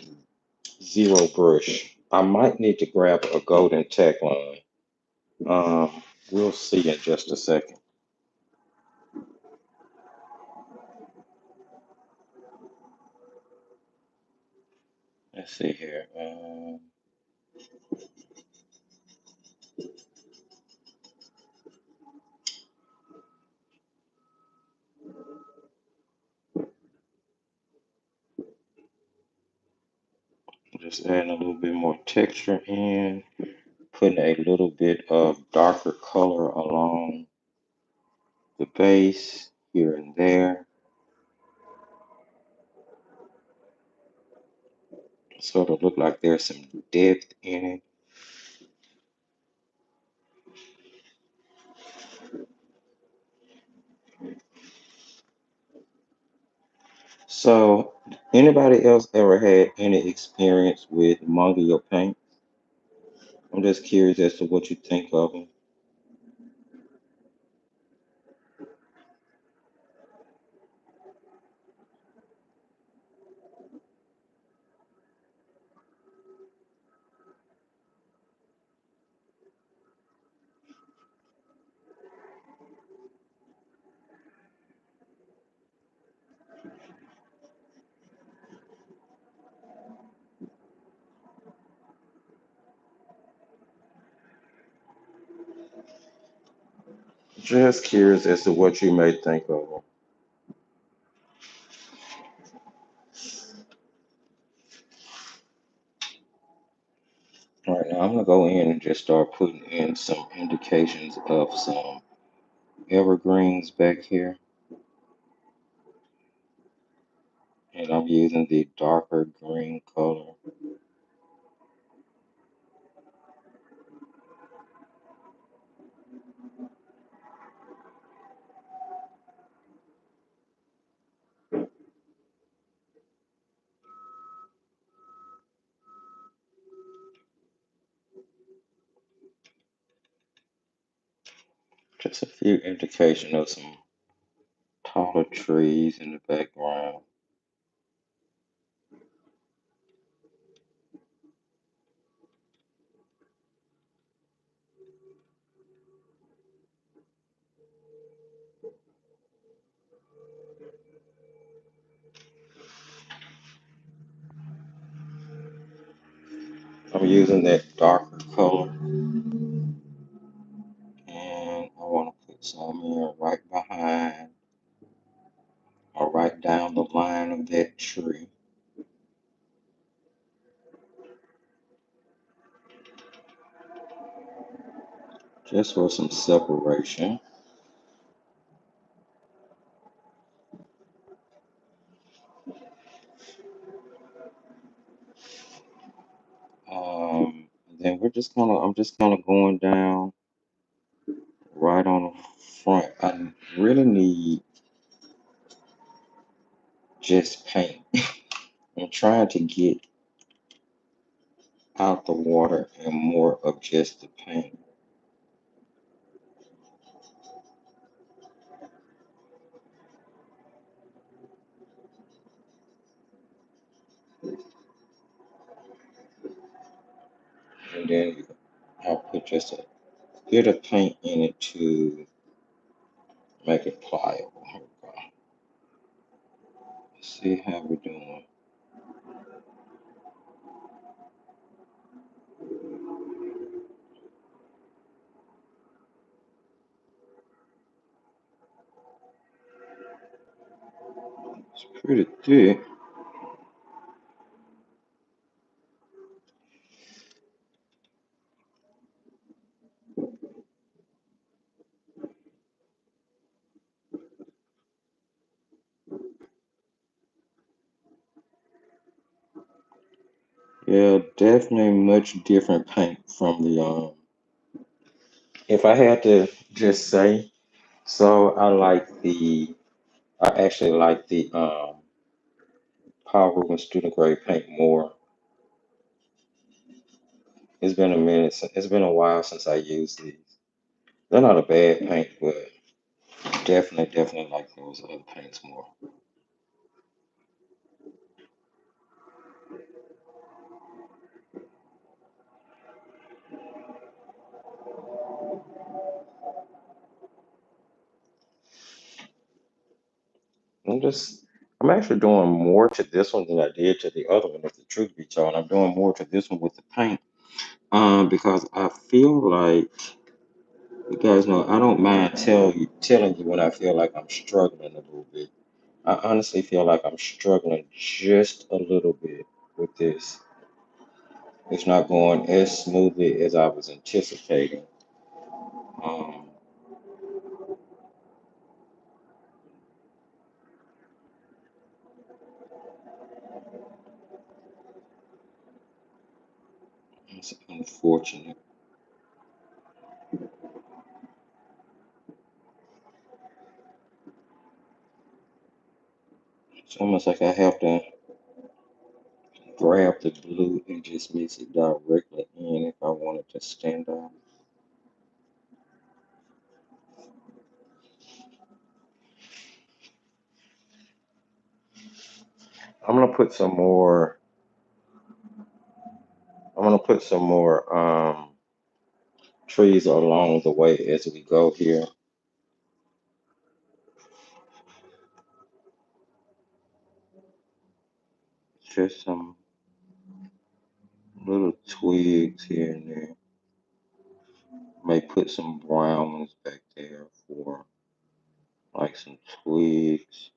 A: zero brush. I might need to grab a golden tack line. We'll see in just a second. Let's see here. Just adding a little bit more texture in, putting a little bit of darker color along the base here and there. Sort of look like there's some depth in it. So, anybody else ever had any experience with manga paint? I'm just curious as to what you think of them. Just curious as to what you may think of them. All right, now I'm gonna go in and just start putting in some indications of some evergreens back here. And I'm using the darker green color. Just a few indication of some taller trees in the background. I'm using that darker color, and I want to put some here right behind or right down the line of that tree, just for some separation. Then I'm just kind of going down right on the front. I really need just paint. I'm trying to get out the water and more of just the paint. And then I'll put just a bit of paint in it to make it pliable. Here we go. See how we're doing. It's pretty thick. Yeah, definitely much different paint from the if I had to just say, so I actually like the Power Room student grade paint more. It's been a while since I used these. They're not a bad paint, but definitely like those other paints more. I'm just I'm actually doing more to this one than I did to the other one, if the truth be told. I'm doing more to this one with the paint. Because I feel like you guys know I don't mind telling you when I feel like I'm struggling a little bit. I honestly feel like I'm struggling just a little bit with this. It's not going as smoothly as I was anticipating. Um, it's unfortunate. It's almost like I have to grab the blue and just mix it directly in if I want it to stand out. I'm gonna put some more. I'm gonna put some more trees along the way as we go here. Just some little twigs here and there. May put some brown ones back there for like some twigs.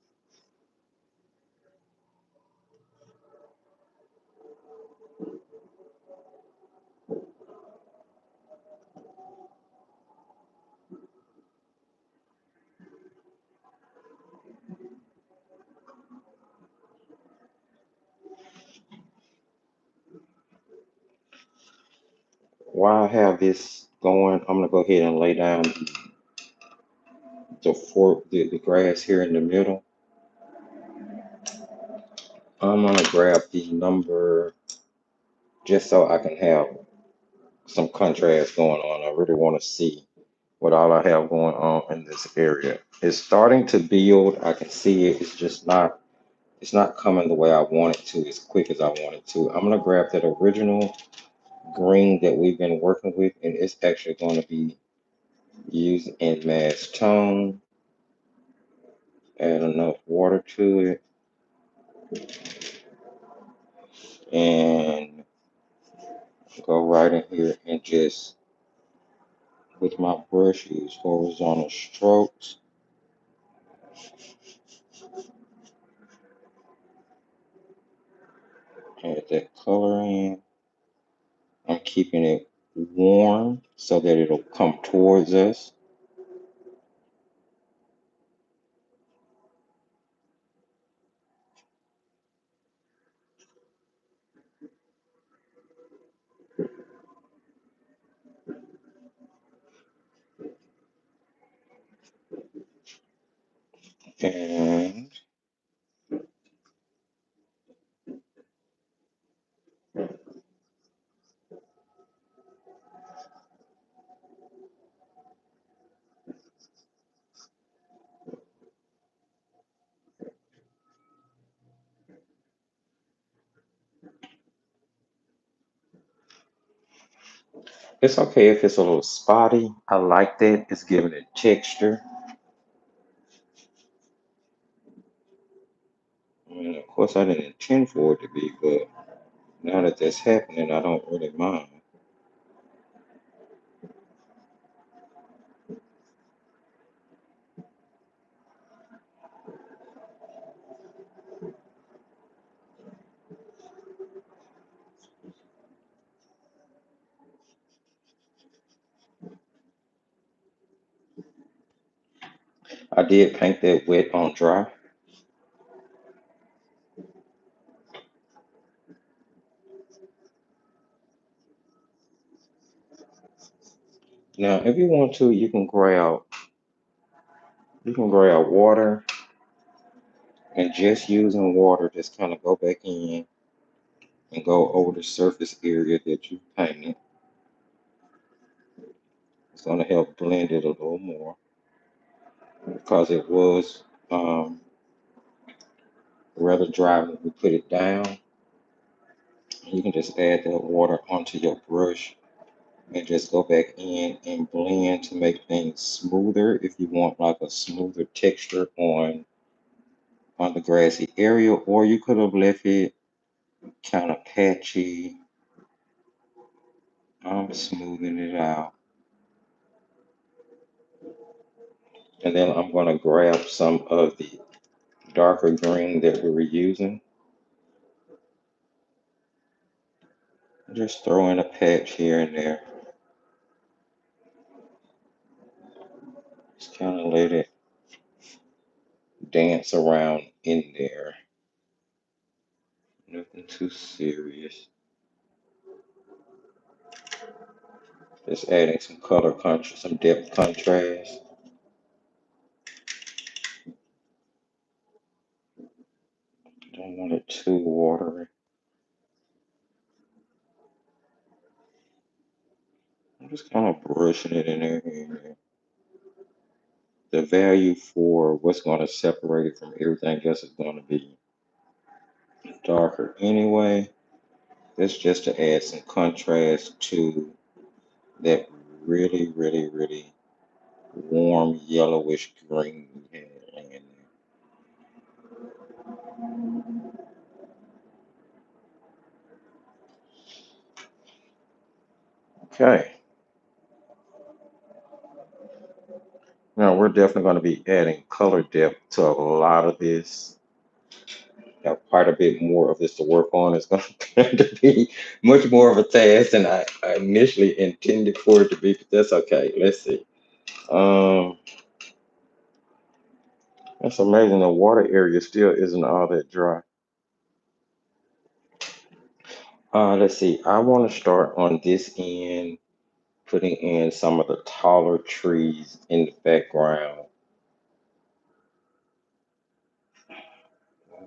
A: While I have this going, I'm gonna go ahead and lay down the grass here in the middle. I'm gonna grab the number just so I can have some contrast going on. I really want to see what all I have going on in this area. It's starting to build. I can see it. It's not coming the way I want it to, as quick as I want it to. I'm gonna grab that original green that we've been working with, and it's actually going to be used in mass tone. Add enough water to it, and go right in here and just with my brush use horizontal strokes. Add that color in. I'm keeping it warm so that it'll come towards us. And it's okay if it's a little spotty. I like that. It's giving it texture. I mean, of course, I didn't intend for it to be, but now that that's happening, I don't really mind. I did paint that wet on dry. Now, if you want to, you can grab water and just using water, just kind of go back in and go over the surface area that you painted. It's going to help blend it a little more because it was rather dry when we put it down. You can just add that water onto your brush and just go back in and blend to make things smoother if you want like a smoother texture on the grassy area, or you could have left it kind of patchy. I'm smoothing it out. And then I'm going to grab some of the darker green that we were using. Just throw in a patch here and there. Just kind of let it dance around in there. Nothing too serious. Just adding some color contrast, some depth contrast. Don't want it too watery. I'm just kind of brushing it in there. Here and there. The value for what's going to separate it from everything else is going to be darker anyway. That's just to add some contrast to that really, really, really warm yellowish green we had laying there. Okay, now we're definitely going to be adding color depth to a lot of this. Got quite a bit more of this to work on. It's going to be much more of a task than I initially intended for it to be, but that's okay. Let's see. Um, that's amazing. The water area still isn't all that dry. Let's see. I want to start on this end, putting in some of the taller trees in the background.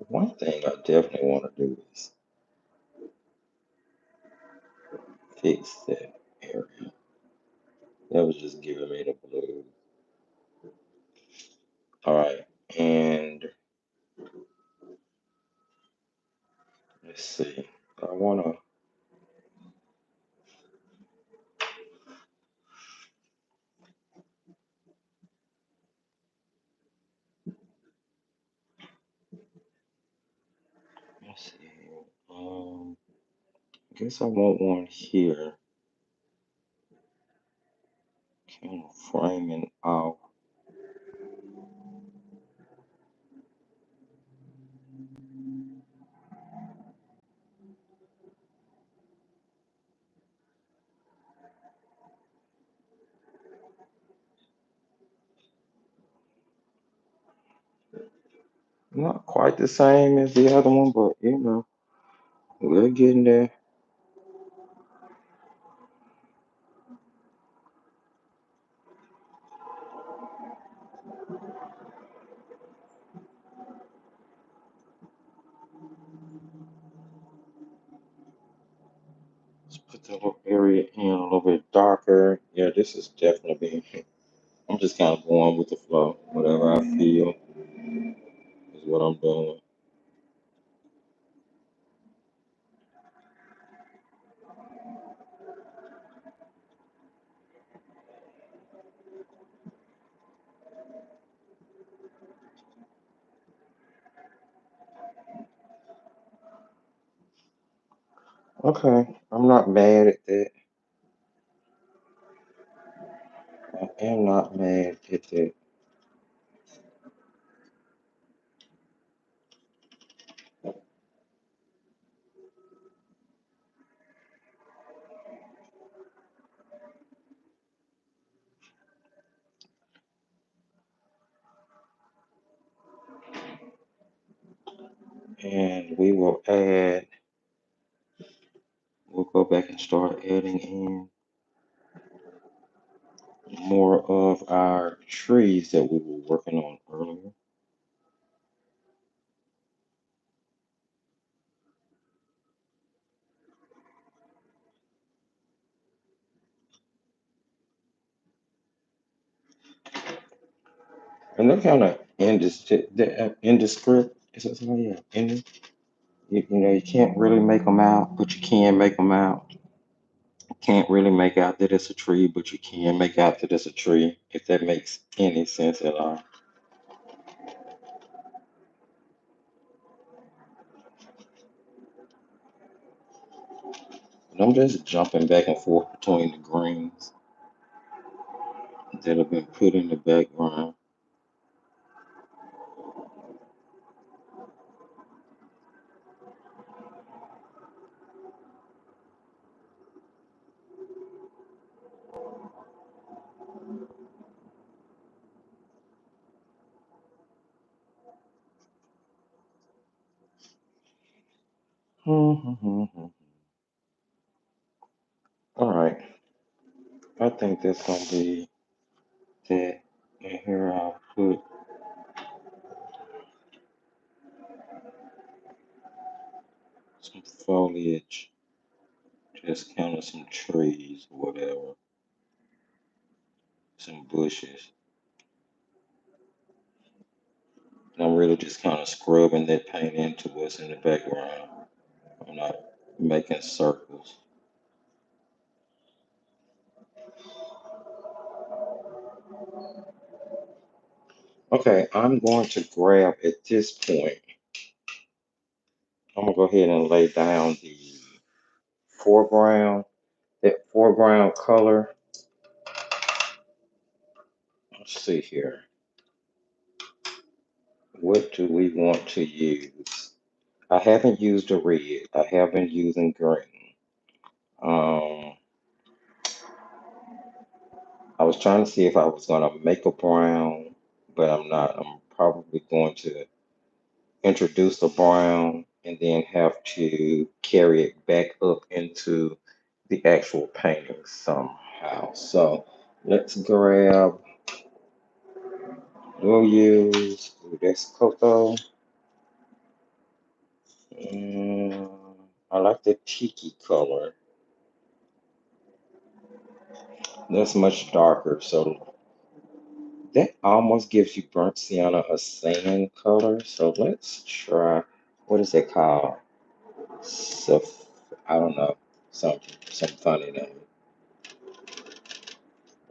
A: One thing I definitely want to do is fix that area. That was just giving me the blue. All right, and let's see. I want to, let's see. I guess I want one here, kind of framing out. Not quite the same as the other one, but we're getting there. Let's put that little area in a little bit darker. Yeah, this is definitely being. I'm just kind of going with the flow. Whatever I feel is what I'm doing. Okay, I'm not mad at that. I am not mad at that. And we'll go back and start adding in more of our trees that we were working on earlier. And they're kind of indescript. Is that something? Yeah. You know, you can't really make them out, but you can make them out. Can't really make out that it's a tree, but you can make out that it's a tree, if that makes any sense at all. And I'm just jumping back and forth between the greens that have been put in the background. All right, I think that's gonna be that. And here I'll put some foliage, just kind of some trees or whatever, some bushes. And I'm really just kind of scrubbing that paint into what's in the background. I'm not making circles. Okay, I'm going to grab at this point, I'm gonna go ahead and lay down the foreground, that foreground color. Let's see here. What do we want to use? I haven't used a red. I have been using green. Um, I was trying to see if I was gonna make a brown, but I'm not. I'm probably going to introduce a brown and then have to carry it back up into the actual painting somehow. So let's grab, we'll use, ooh, that's Cocoa. Mm, I like the tiki color. That's much darker. So that almost gives you burnt sienna a sand color. So let's try, what is it called? So I don't know, some funny name.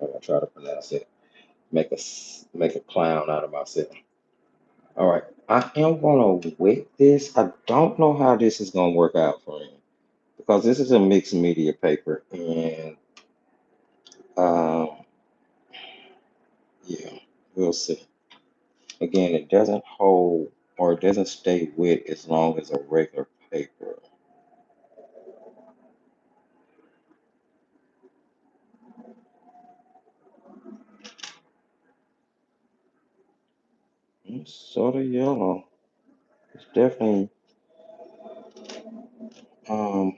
A: I'm gonna try to pronounce it. Make a clown out of myself. All right, I am gonna wet this. I don't know how this is gonna work out for me because this is a mixed media paper, and um, yeah, we'll see. Again, it doesn't hold or it doesn't stay wet as long as a regular paper. It's sort of yellow. It's definitely um,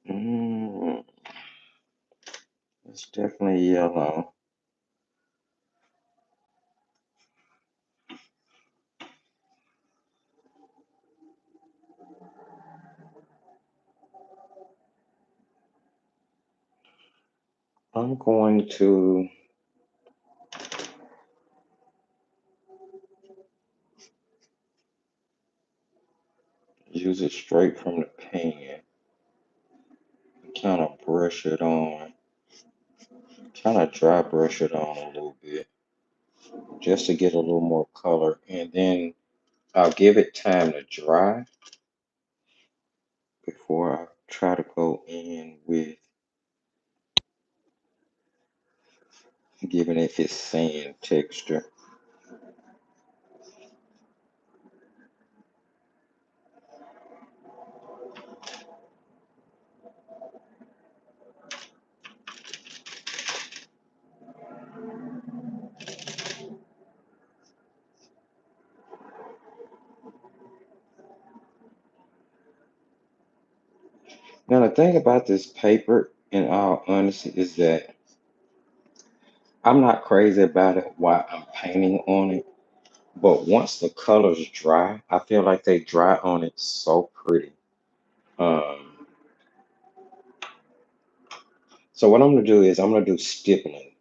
A: mm, it's definitely yellow. I'm going to use it straight from the pan. Kind of brush it on, kind of dry brush it on a little bit just to get a little more color. And then I'll give it time to dry before I try to go in with giving it its sand texture. Now, the thing about this paper, in all honesty, is that I'm not crazy about it while I'm painting on it. But once the colors dry, I feel like they dry on it so pretty. Um, so what I'm gonna do is I'm gonna do stippling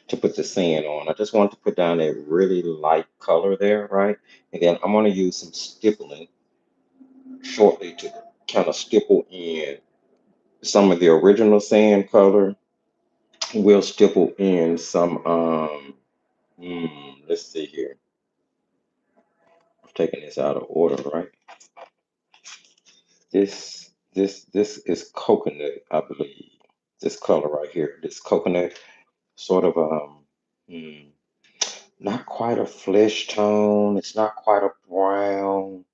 A: to put the sand on. I just want to put down a really light color there, right? And then I'm gonna use some stippling shortly to kind of stipple in some of the original sand color. We'll stipple in some let's see here. I'm taking this out of order, right? This is coconut, I believe. This color right here, this coconut, sort of hmm, not quite a flesh tone. It's not quite a brown.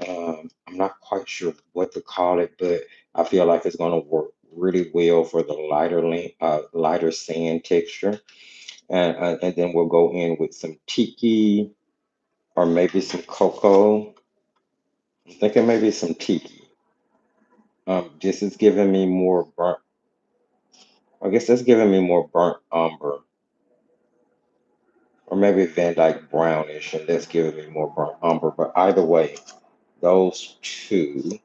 A: I'm not quite sure what to call it, but I feel like it's gonna work really well for the lighter sand texture. And then we'll go in with some tiki or maybe some cocoa. I'm thinking maybe some tiki. This is giving me more burnt. I guess that's giving me more burnt umber, or maybe Van Dyke brownish, and that's giving me more burnt umber. But either way, those two.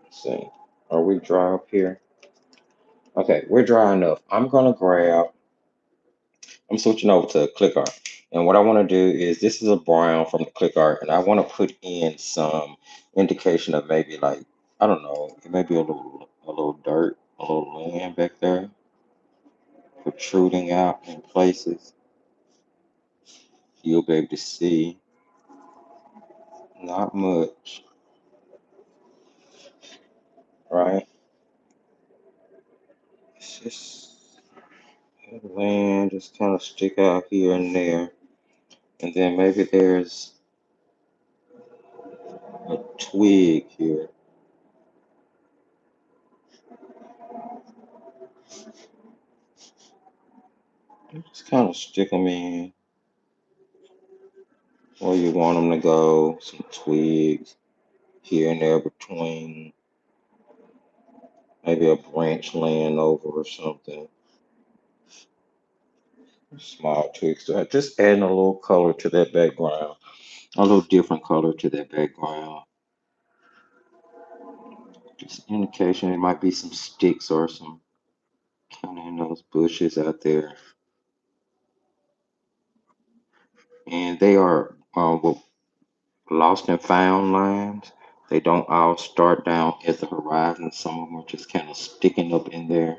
A: Let's see, are we dry up here? Okay, we're dry enough. I'm switching over to click art. And what I want to do is this is a brown from the click art, and I want to put in some indication of maybe like, I don't know, it may be a little dirt, a little land back there protruding out in places. You'll be able to see not much, right? It's just the land just kind of stick out here and there. And then maybe there's a twig here. Just kind of stick them in where you want them to go. Some twigs here and there between maybe a branch laying over or something. Small twigs. So just adding a little color to that background, a little different color to that background. Just indication it might be some sticks or some kind of in those bushes out there. And they are what lost and found lines. They don't all start down at the horizon. Some of them are just kind of sticking up in there.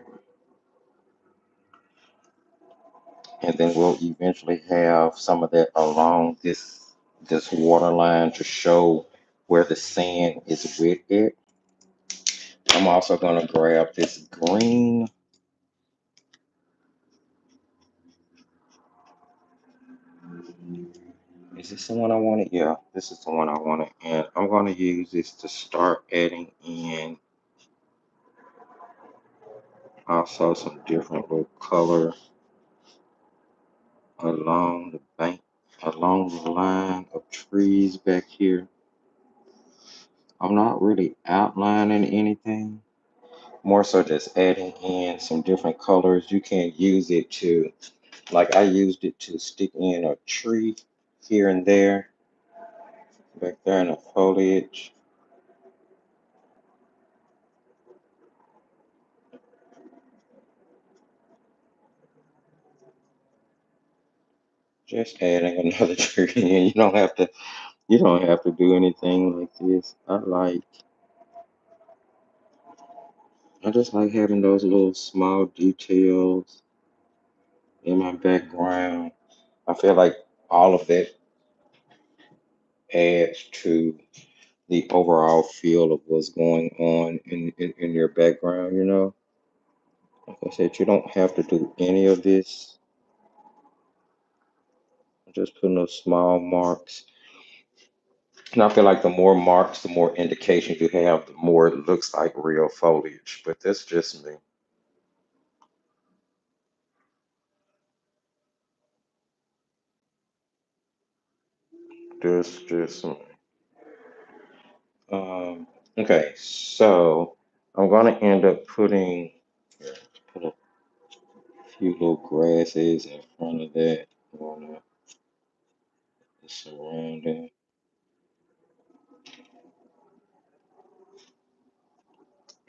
A: And then we'll eventually have some of that along this water line to show where the sand is with it. I'm also going to grab this green. Is this the one I wanted? Yeah, this is the one I wanted. And I'm going to use this to start adding in also some different little color along the bank, along the line of trees back here. I'm not really outlining anything, more so just adding in some different colors. You can use it to, like I used it to stick in a tree here and there, back there in the foliage. Just adding another tree in. You don't have to do anything like this. I just like having those little small details in my background. I feel like all of that adds to the overall feel of what's going on in your background. Like I said, you don't have to do any of this. Just putting those small marks. And I feel like the more marks, the more indications you have, the more it looks like real foliage. But that's just me. Just some. Okay, so I'm gonna end up putting here, put a few little grasses in front of that on the surrounding.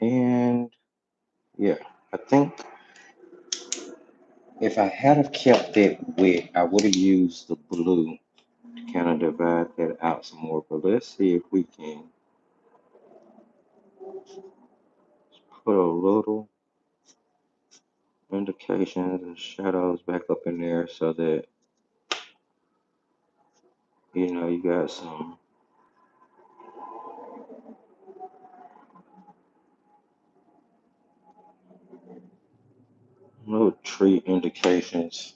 A: And yeah, I think if I had have kept that wet, I would have used the blue to kind of divide that out some more. But let's see if we can put a little indications and shadows back up in there so that you got some little tree indications.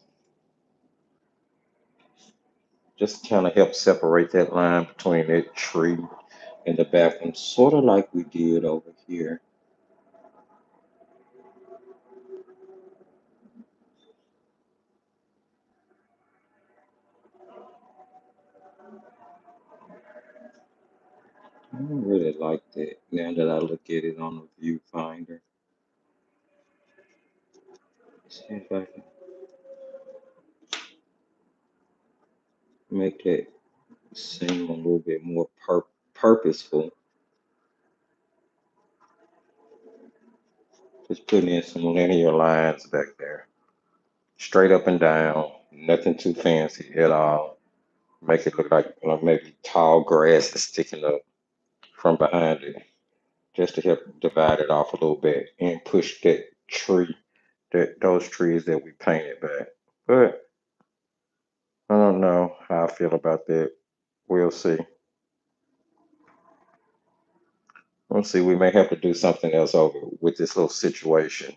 A: Just kind of help separate that line between that tree and the bathroom, sort of like we did over here. I don't really like that now that I look at it on the viewfinder. See if I can make that seem a little bit more purposeful. Just putting in some linear lines back there, straight up and down, nothing too fancy at all. Make it look like maybe tall grass is sticking up from behind it, just to help divide it off a little bit and push that tree, those trees that we painted back. But I don't know how I feel about that. We'll see. We'll see. We may have to do something else over with this little situation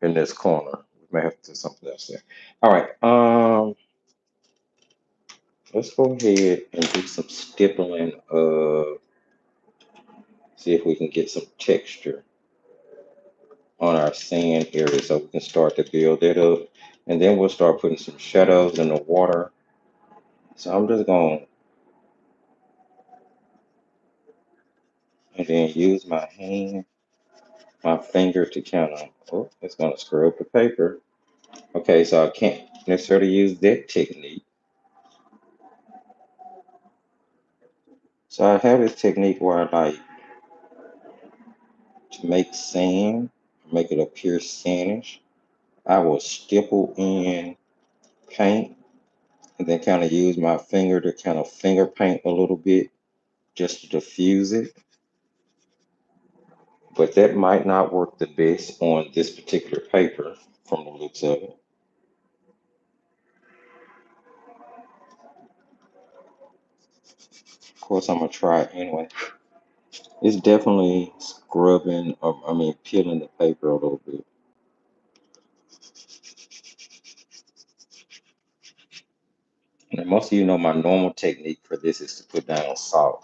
A: in this corner. We may have to do something else there. All right. Let's go ahead and do some stippling of, see if we can get some texture on our sand area so we can start to build that up. And then we'll start putting some shadows in the water. So I'm just going to, and then use my hand, my finger to kind of, oh, it's going to scrub the paper. Okay, so I can't necessarily use that technique. So I have this technique where I like to make sand, make it appear sandish. I will stipple in paint and then kind of use my finger to kind of finger paint a little bit just to diffuse it. But that might not work the best on this particular paper from the looks of it. Of course, I'm gonna try it anyway. It's definitely scrubbing, I mean, peeling the paper a little bit. And most of you know my normal technique for this is to put down salt,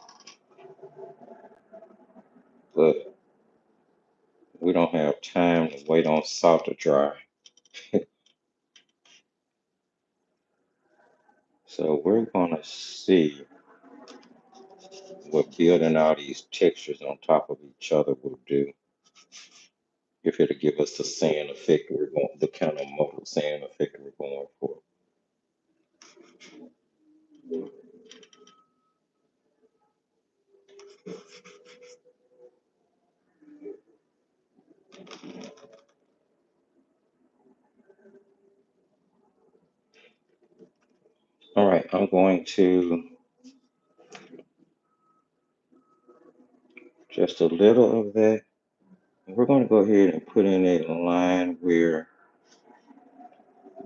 A: but we don't have time to wait on salt to dry. So we're gonna see what building all these textures on top of each other will do. If it'll give us the sand effect we're going, the kind of mobile sand effect we're going for. All right, I'm going to just a little of that. We're going to go ahead and put in a line where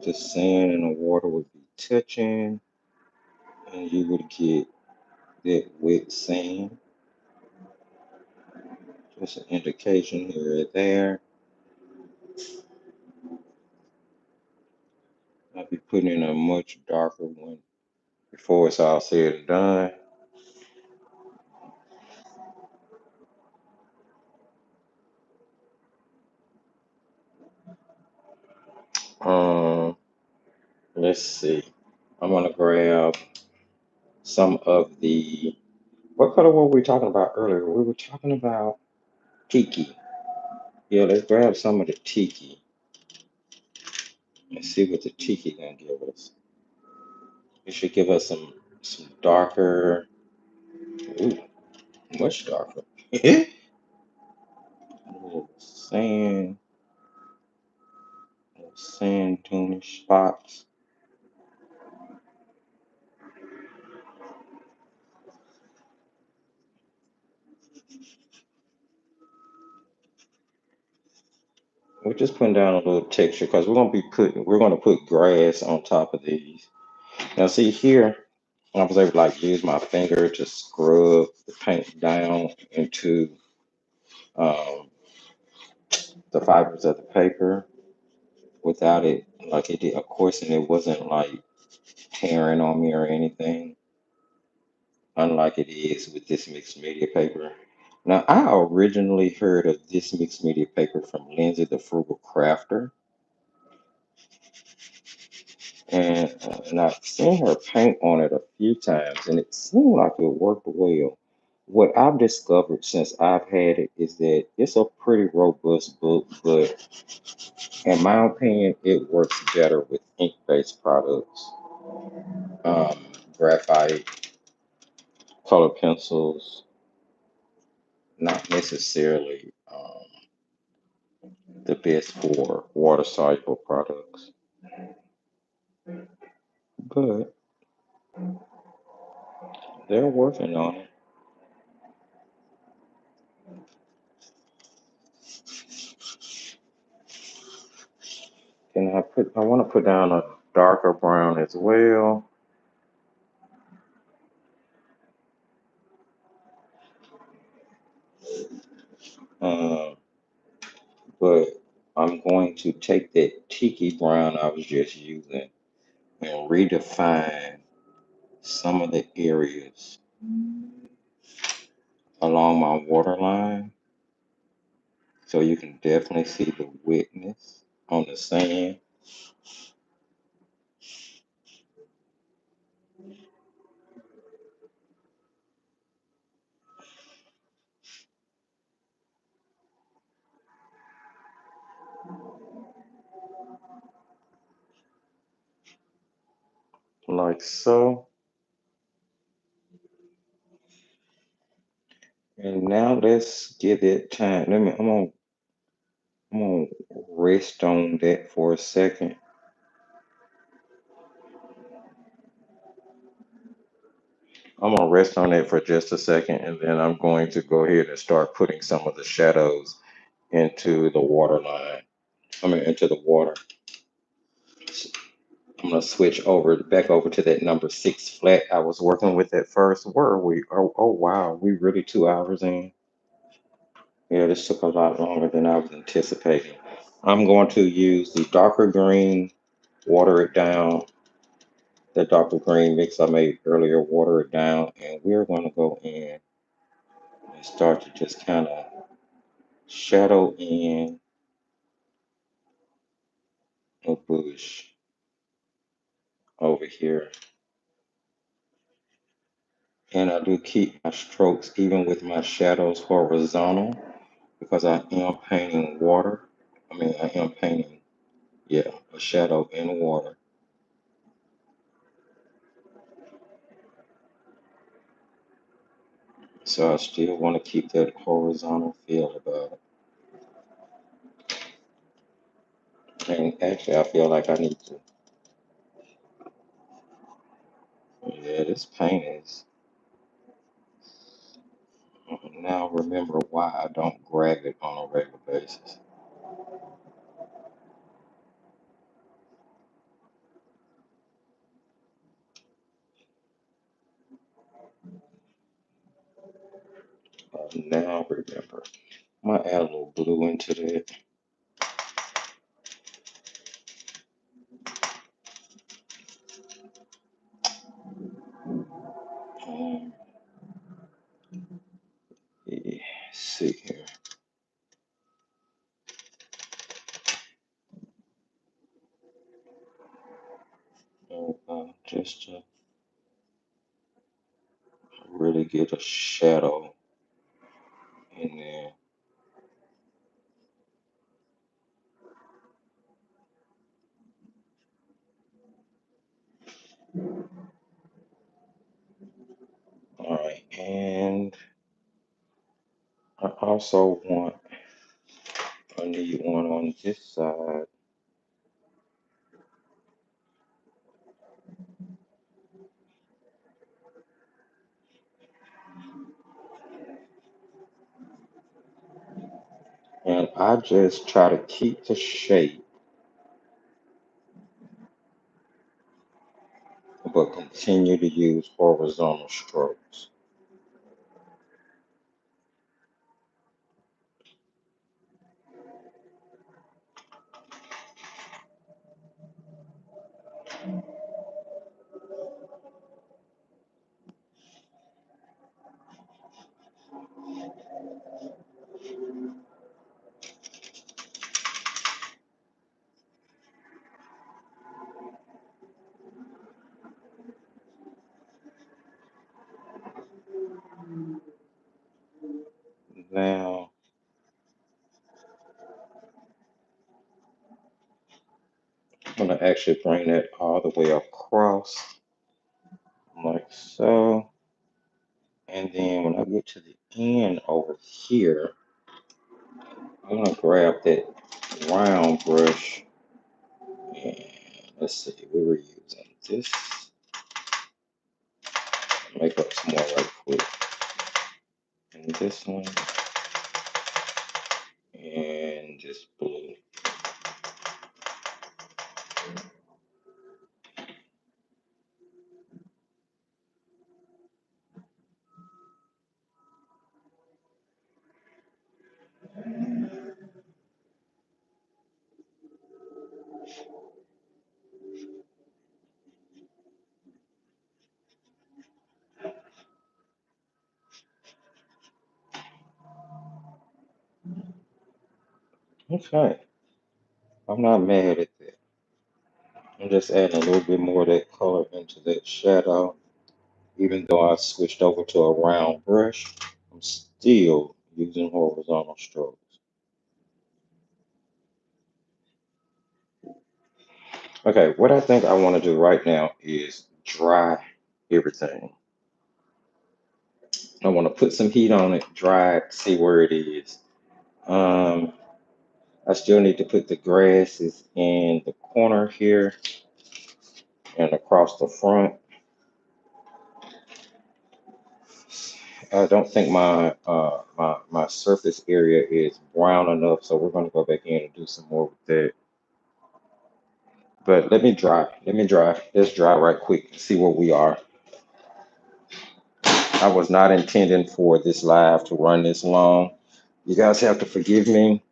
A: the sand and the water would be touching, and you would get that wet sand. Just an indication here or there. I'll be putting in a much darker one before it's all said and done. Um, let's see. I'm gonna grab some of the, what color were we talking about earlier? We were talking about tiki. Yeah, let's grab some of the tiki and see what the tiki gonna give us. It should give us some darker, ooh, much darker. A little sand tunish spots. We're just putting down a little texture because we're gonna put grass on top of these. Now see here, I was able to like use my finger to scrub the paint down into um, the fibers of the paper without it like it did. Of course, and it wasn't like tearing on me or anything, unlike it is with this mixed media paper. Now, I originally heard of this mixed media paper from Lindsay the Frugal Crafter, and I've seen her paint on it a few times, and it seemed like it worked well. What I've discovered since I've had it is that it's a pretty robust book, but in my opinion, it works better with ink-based products, um, graphite, color pencils, not necessarily the best for water-soluble products, but they're working on it. And I want to put down a darker brown as well. Um, but I'm going to take that tiki brown I was just using and redefine some of the areas along my waterline so you can definitely see the wetness on the sand. Like so. And now let's give it time. I'm gonna rest on that for a second. I'm gonna rest on it for just a second, and then I'm going to go ahead and start putting some of the shadows into the water line. I mean, into the water. I'm gonna switch back over to that number 6 flat I was working with at first. Where are we? Oh wow, we really 2 hours in. Yeah, this took a lot longer than I was anticipating. I'm going to use the darker green, water it down. The darker green mix I made earlier, water it down, and we're going to go in and start to just kind of shadow in a bush over here. And I do keep my strokes even with my shadows horizontal because I am painting water. I mean, I am painting, yeah, a shadow in water. So I still want to keep that horizontal feel about it. And actually, I feel like I need to, yeah, this paint is, now remember why I don't grab it on a regular basis. Now remember. I might add a little blue into that. Um, yeah, see here. Just really get a shadow in there. All right, and I also I need one on this side. And I just try to keep the shape, but continue to use horizontal strokes. Now, I'm going to actually bring that all the way across, like so. And then when I get to the end over here, I'm going to grab that round brush. And let's see, we were using this. Make up some more right quick. And this one. And this blue. Okay, I'm not mad at that. I'm just adding a little bit more of that color into that shadow. Even though I switched over to a round brush, I'm still using horizontal strokes. Okay, what I think I want to do right now is dry everything. I want to put some heat on it, dry it, see where it is. Um, I still need to put the grasses in the corner here and across the front. I don't think my surface area is brown enough, so we're going to go back in and do some more with that. But let me dry. Let me dry. Let's dry right quick and see where we are. I was not intending for this live to run this long. You guys have to forgive me.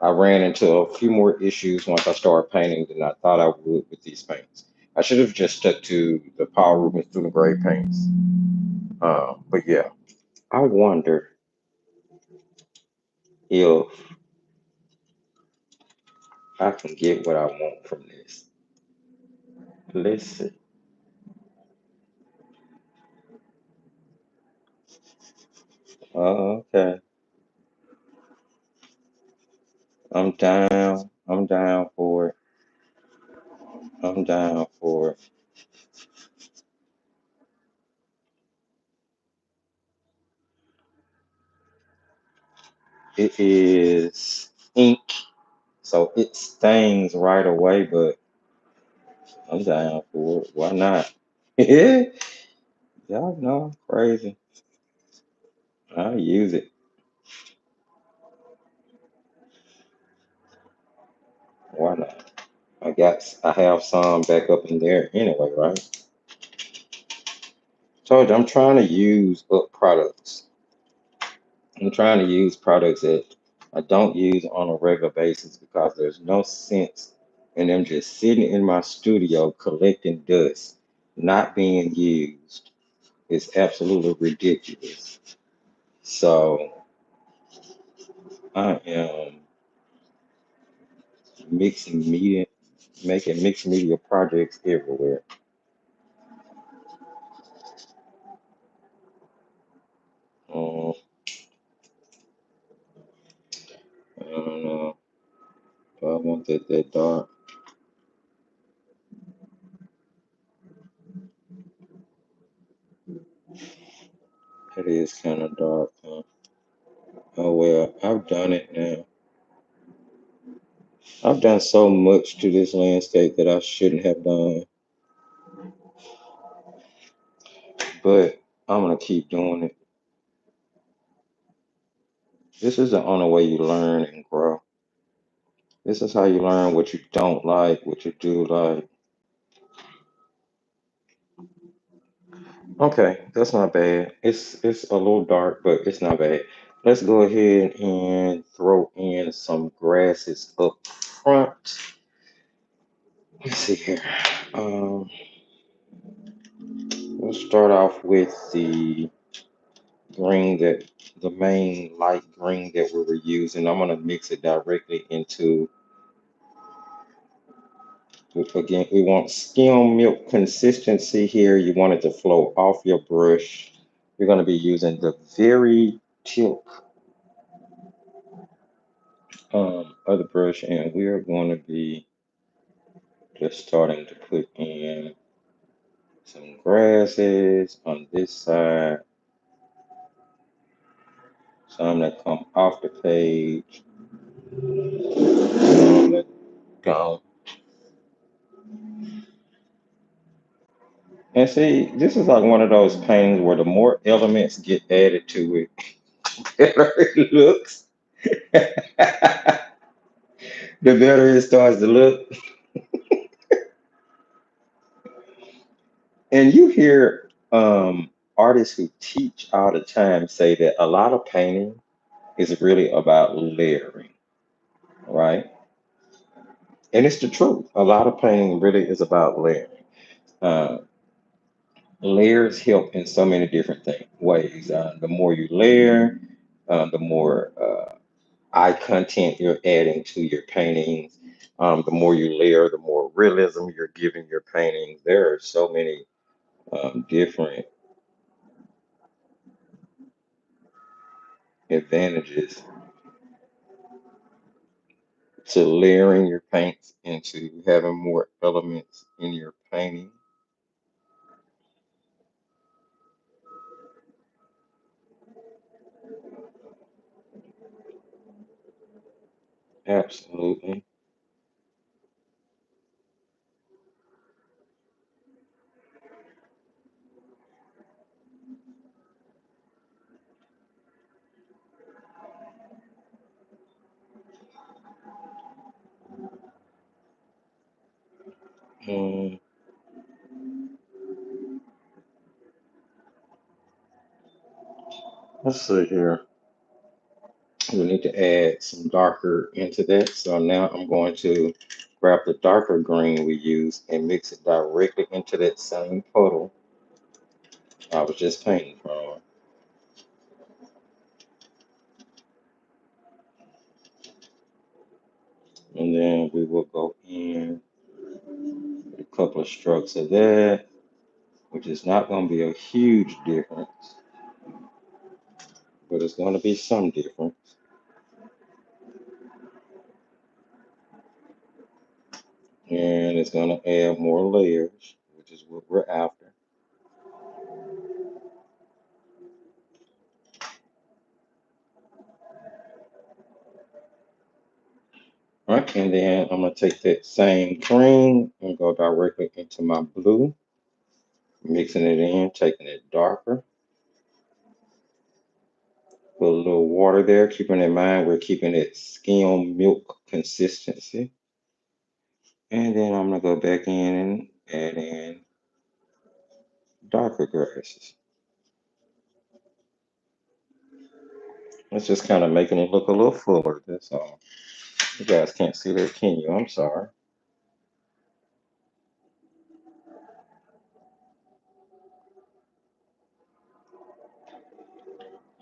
A: I ran into a few more issues once I started painting than I thought I would with these paints. I should have just stuck to the Paul Rubens Student Grade paints. But yeah, I wonder if I can get what I want from this. Let's see. Okay. I'm down. I'm down for it. I'm down for it. It is ink, so it stains right away, but I'm down for it. Why not? Y'all know I'm crazy. I use it. Why not? I have some back up in there anyway, right? Told you I'm trying to use up products. I'm trying to use products that I don't use on a regular basis because there's no sense in them just sitting in my studio collecting dust, not being used. It's absolutely ridiculous. So I am mixing media, making mixed media projects everywhere. that dark. It is kind of dark, huh? Oh well, I've done it now. I've done so much to this landscape that I shouldn't have done, but I'm gonna keep doing it. This is the only way you learn and grow. This is how you learn what you don't like, what you do like. Okay, that's not bad. It's a little dark, but it's not bad. Let's go ahead and throw in some grasses up front. Let's see here. Um, we'll start off with green that the main light green that we were using. I'm gonna mix it directly into. Again, we want skim milk consistency here. You want it to flow off your brush. You're going to be using the very tip of the brush, and we are going to be just starting to put in some grasses on this side, some that come off the page, some that go. And see, this is like one of those paintings where the more elements get added to it, better it looks. The better it starts to look. And you hear artists who teach all the time say that a lot of painting is really about layering, right? And it's the truth. A lot of painting really is about layering. Uh, Layers help in so many different ways. The more you layer, the more eye content you're adding to your paintings. The more you layer, the more realism you're giving your paintings. There are so many different advantages to layering your paints into having more elements in your painting. Absolutely. Um, let's see here. We need to add some darker into that. So now I'm going to grab the darker green we used and mix it directly into that same puddle I was just painting from. And then we will go in with a couple of strokes of that, which is not going to be a huge difference, but it's going to be some difference. And it's going to add more layers, which is what we're after. All right, and then I'm gonna take that same green and go directly into my blue, mixing it in, taking it darker. Put a little water there, keeping in mind we're keeping it skim milk consistency. And then I'm gonna go back in and add in darker grasses. It's just kind of making it look a little fuller, that's all. You guys can't see that, can you? I'm sorry.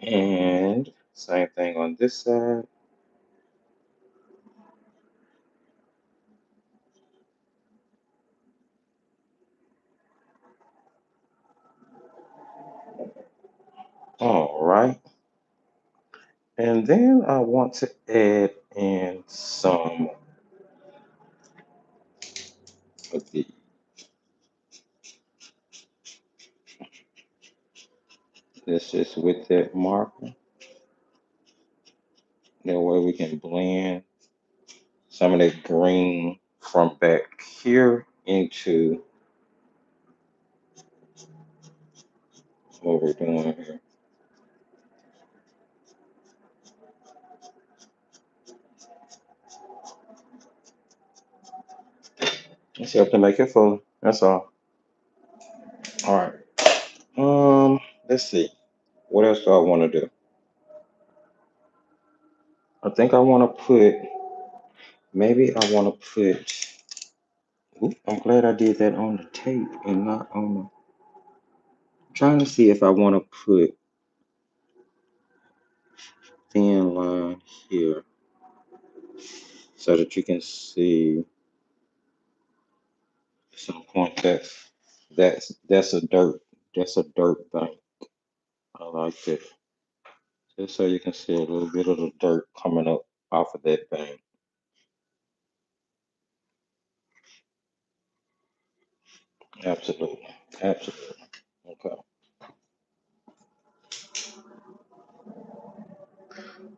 A: And same thing on this side. All right. And then I want to add in some with the this is with that marker. That way we can blend some of that green from back here into what we're doing here. Just have to make it full. That's all. All right. Let's see. What else do I want to do? I think I want to put. Maybe I want to put. Oop, I'm glad I did that on the tape and not on the. I'm trying to see if I want to put thin line here so that you can see some point that's a dirt bank. I like it. Just so you can see a little bit of the dirt coming up off of that bank. Absolutely. Absolutely. Okay.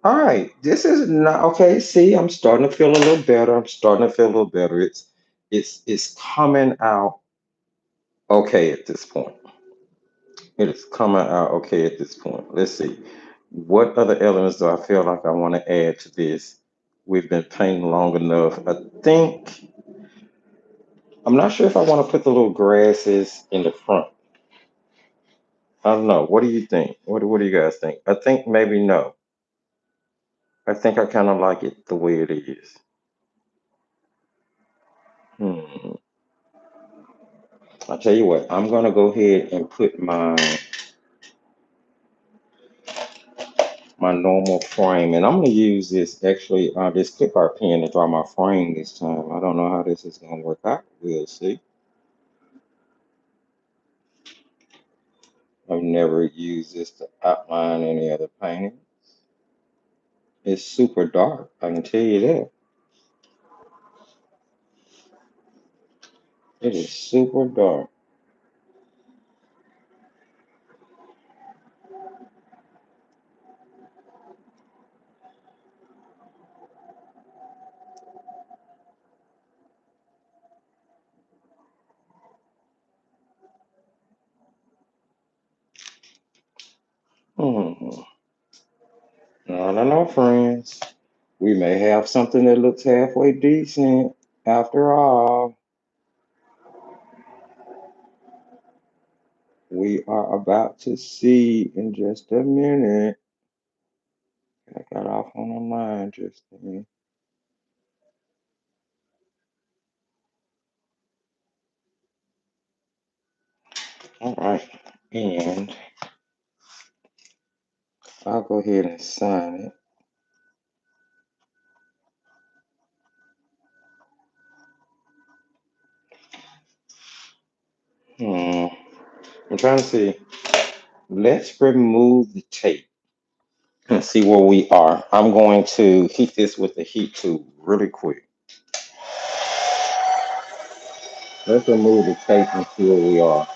A: All right. This is not okay. See, I'm starting to feel a little better. I'm starting to feel a little better. It's coming out okay at this point. It is coming out okay at this point. Let's see. What other elements do I feel like I want to add to this? We've been painting long enough. I think I'm not sure if I want to put the little grasses in the front. I don't know. What do you think? What do you guys think? I think maybe no. I think I kind of like it the way it is. Hmm. I'll tell you what. I'm gonna go ahead and put my normal frame, and I'm gonna use this clip art pen to draw my frame this time. I don't know how this is gonna work out. We'll see. I've never used this to outline any other painting. It's super dark. I can tell you that. It is super dark. Hmm. No, no, no, friends. We may have something that looks halfway decent after all. We are about to see in just a minute. I got off on a line just then. All right. And I'll go ahead and sign it. Hmm. I'm trying to see. Let's remove the tape and see where we are. I'm going to heat this with the heat tool really quick. Let's remove the tape and see where we are.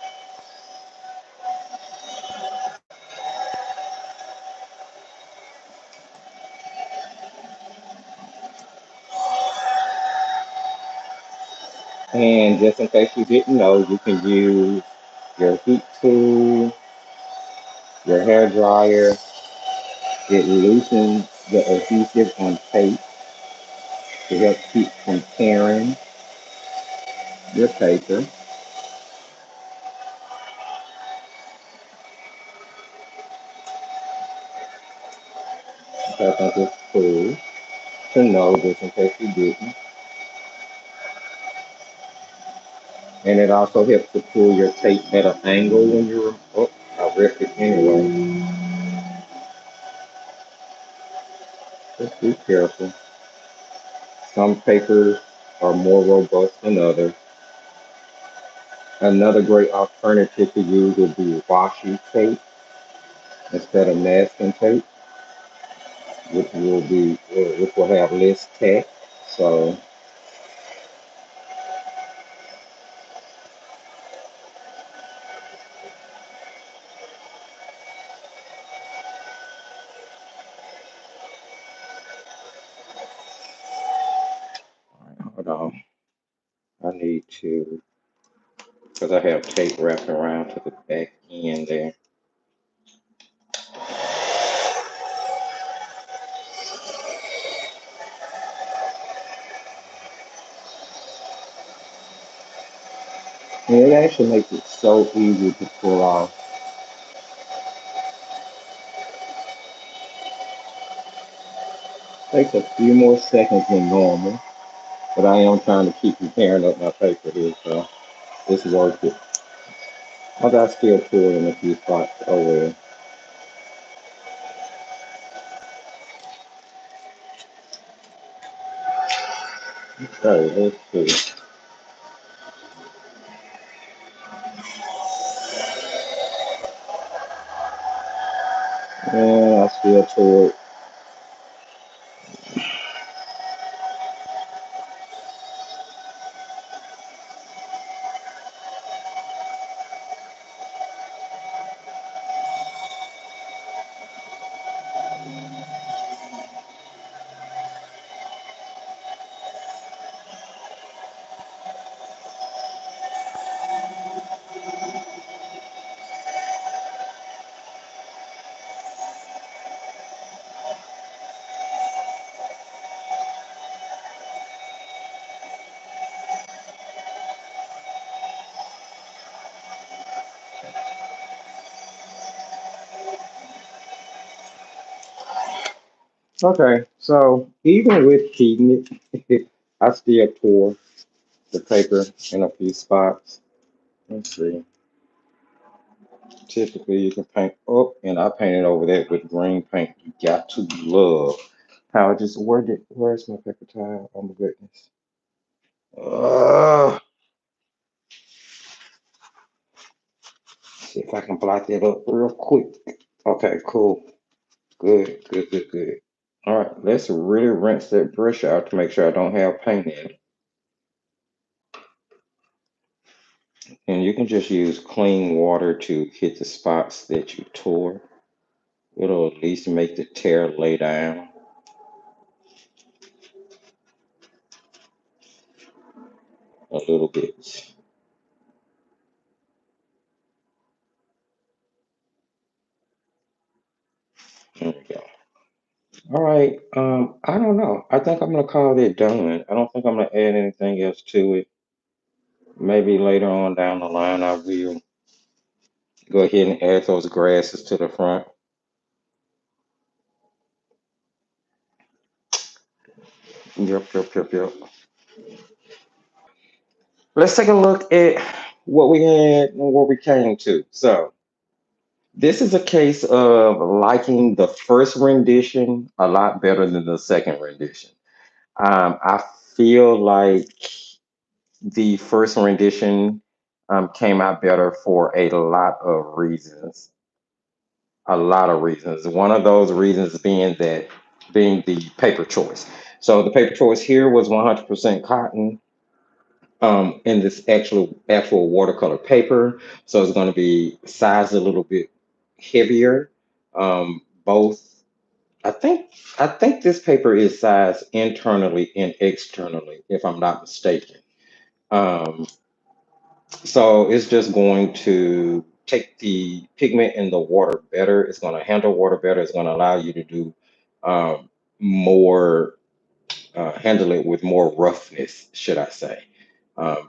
A: And just in case you didn't know, you can use your heat tool, your hair dryer. It loosens the adhesive on tape to help keep from tearing your paper. So I think it's cool to know just in case you didn't. And it also helps to pull your tape at an angle when you're, oh, I ripped it anyway. Just be careful. Some papers are more robust than others. Another great alternative to use would be washi tape instead of masking tape, which will have less tack. So to, because I have tape wrapped around to the back end there. And it actually makes it so easy to pull off. Takes a few more seconds than normal, but I am trying to keep from tearing up my paper here, so it's worth it. I got still pulled in a few spots. Oh well. Okay, let's see. And I still pulled. Okay, so even with heating it, I still pour the paper in a few spots. Let's see. Typically, you can paint up, and I painted over that with green paint. You got to love how I just worded it. Where's my paper towel? Oh my goodness. See if I can block that up real quick. Okay, cool. Good, good, good, good. All right, let's really rinse that brush out to make sure I don't have paint in it. And you can just use clean water to hit the spots that you tore. It'll at least make the tear lay down a little bit. There we go. All right. I don't know. I think I'm gonna call it done. I don't think I'm gonna add anything else to it. Maybe later on down the line I will go ahead and add those grasses to the front. Yep, yep, yep, yep. Let's take a look at what we had and where we came to. So this is a case of liking the first rendition a lot better than the second rendition. I feel like the first rendition came out better for a lot of reasons. A lot of reasons. One of those reasons being the paper choice. So the paper choice here was 100% cotton in this actual watercolor paper. So it's going to be sized a little bit heavier. Both I think this paper is sized internally and externally, if I'm not mistaken. Um, so it's just going to take the pigment in the water better. It's going to handle water better. It's going to allow you to do more, handle it with more roughness, should I say.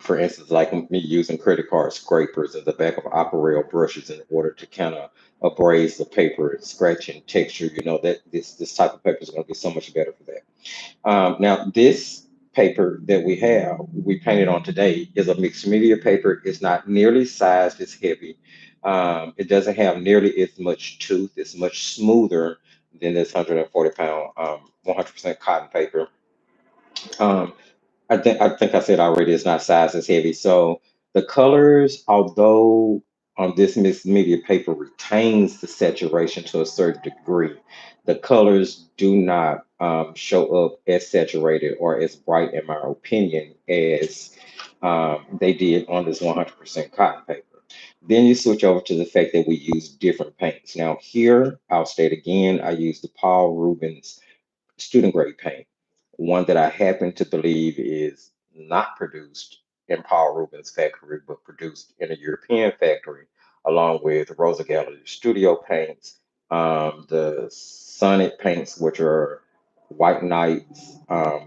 A: For instance, like me using credit card scrapers in the back of opera rail brushes in order to kind of abrade the paper, scratching texture. You know that this type of paper is going to be so much better for that. Now, this paper that we painted on today, is a mixed media paper. It's not nearly sized, it's heavy. It doesn't have nearly as much tooth, it's much smoother than this 140 pound, 100% cotton paper. Um, I think I said already it's not size as heavy. So the colors, although on this mixed media paper retains the saturation to a certain degree, the colors do not show up as saturated or as bright, in my opinion, as they did on this 100% cotton paper. Then you switch over to the fact that we use different paints. Now here, I'll state again, I use the Paul Rubens student grade paint. One that I happen to believe is not produced in Paul Rubens' factory, but produced in a European factory, along with Rosa Gallery Studio paints, the Sonnet paints, which are White Knights,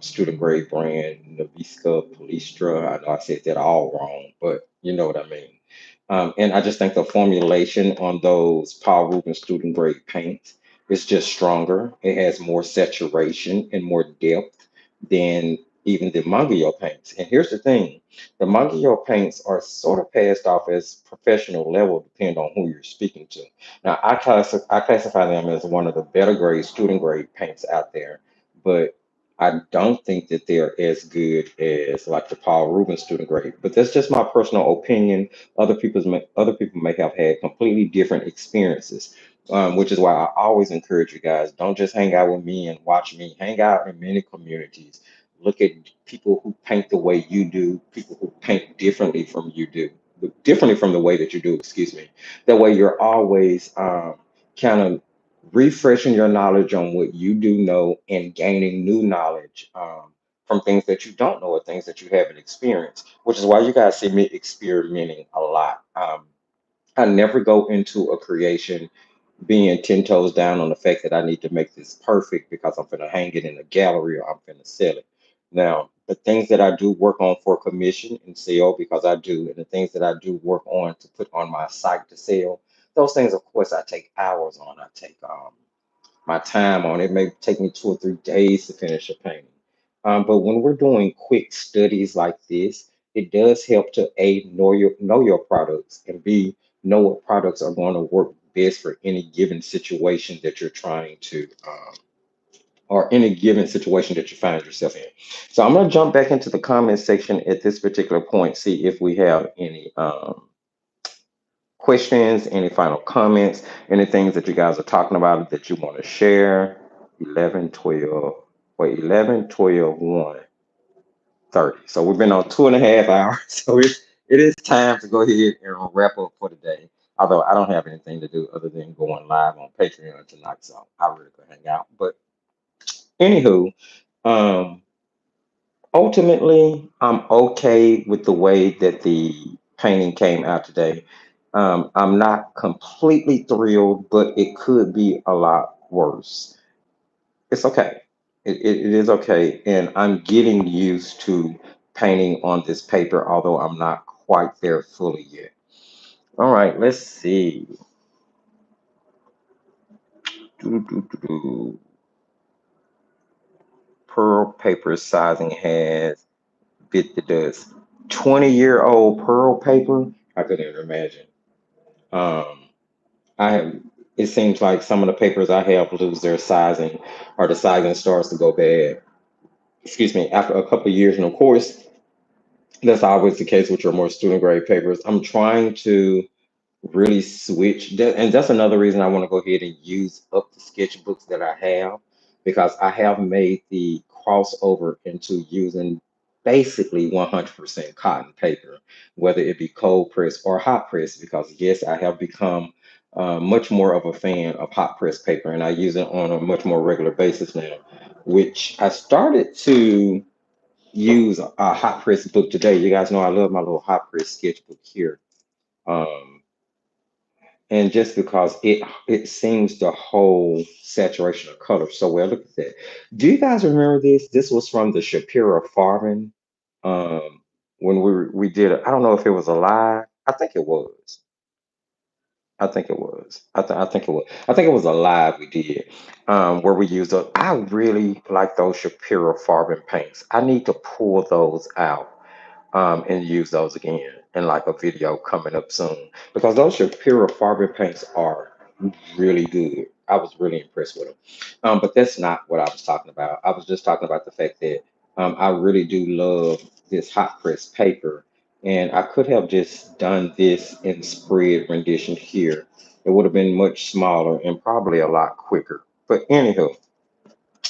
A: student grade brand, Navisca Polistra. I know I said that all wrong, but you know what I mean. And I just think the formulation on those Paul Rubens student grade paints is just stronger. It has more saturation and more depth than even the Mangio paints. And here's the thing, the Mangio paints are sort of passed off as professional level, depending on who you're speaking to. Now, I classify them as one of the better grade student grade paints out there, but I don't think that they're as good as like the Paul Rubens student grade. But that's just my personal opinion. Other people may have had completely different experiences, which is why I always encourage you guys, don't just hang out with me and watch me. Hang out in many communities. Look at people who paint the way you do, people who paint differently from the way that you do. Excuse me. That way, you're always kind of refreshing your knowledge on what you do know and gaining new knowledge. From things that you don't know or things that you haven't experienced, which is why you guys see me experimenting a lot. I never go into a creation being 10 toes down on the fact that I need to make this perfect because I'm going to hang it in a gallery or I'm going to sell it. Now, the things that I do work on for commission and sell, because I do, and the things that I do work on to put on my site to sell, those things, of course, I take hours on. I take my time on it. It may take me 2 or 3 days to finish a painting. But when we're doing quick studies like this, it does help to A, know your products, and B, know what products are going to work best for any given situation that you're trying to, or any given situation that you find yourself in. So I'm going to jump back into the comment section at this particular point, see if we have any questions, any final comments, any things that you guys are talking about that you want to share. 11, 12, wait, 11, 12, 1, 30. So we've been on 2.5 hours. So it is time to go ahead and wrap up for the day. Although I don't have anything to do other than going live on Patreon tonight. So I really could hang out. But anywho, um, ultimately, I'm okay with the way that the painting came out today. I'm not completely thrilled, but it could be a lot worse. It's okay. It is okay. And I'm getting used to painting on this paper, although I'm not quite there fully yet. All right, let's see. Doo-doo-doo-doo. Pearl paper sizing has bit the dust. 20-year-old pearl paper? I couldn't even imagine. Um, I have. It seems like some of the papers I have lose their sizing, or the sizing starts to go bad. Excuse me. After a couple of years, and of course, that's always the case with your more student grade papers. I'm trying to really switch that, and that's another reason I want to go ahead and use up the sketchbooks that I have, because I have made the crossover into using basically 100% cotton paper, whether it be cold press or hot press, because yes, I have become much more of a fan of hot press paper, and I use it on a much more regular basis now, which I started to use a hot press book today. You guys know I love my little hot press sketchbook here. Um, and just because it seems to hold saturation of color so well. Look at that. Do you guys remember this? This was from the Shapiro Farben. Um, when we did it, I don't know if it was a live. I think it was. I think it was. I think it was. I think it was a live we did, where we used. I really like those Shapiro Farben paints. I need to pull those out and use those again in like a video coming up soon, because those Shapiro Farber paints are really good. I was really impressed with them. But that's not what I was talking about. I was just talking about the fact that I really do love this hot press paper, and I could have just done this in spread rendition here. It would have been much smaller and probably a lot quicker. But anywho,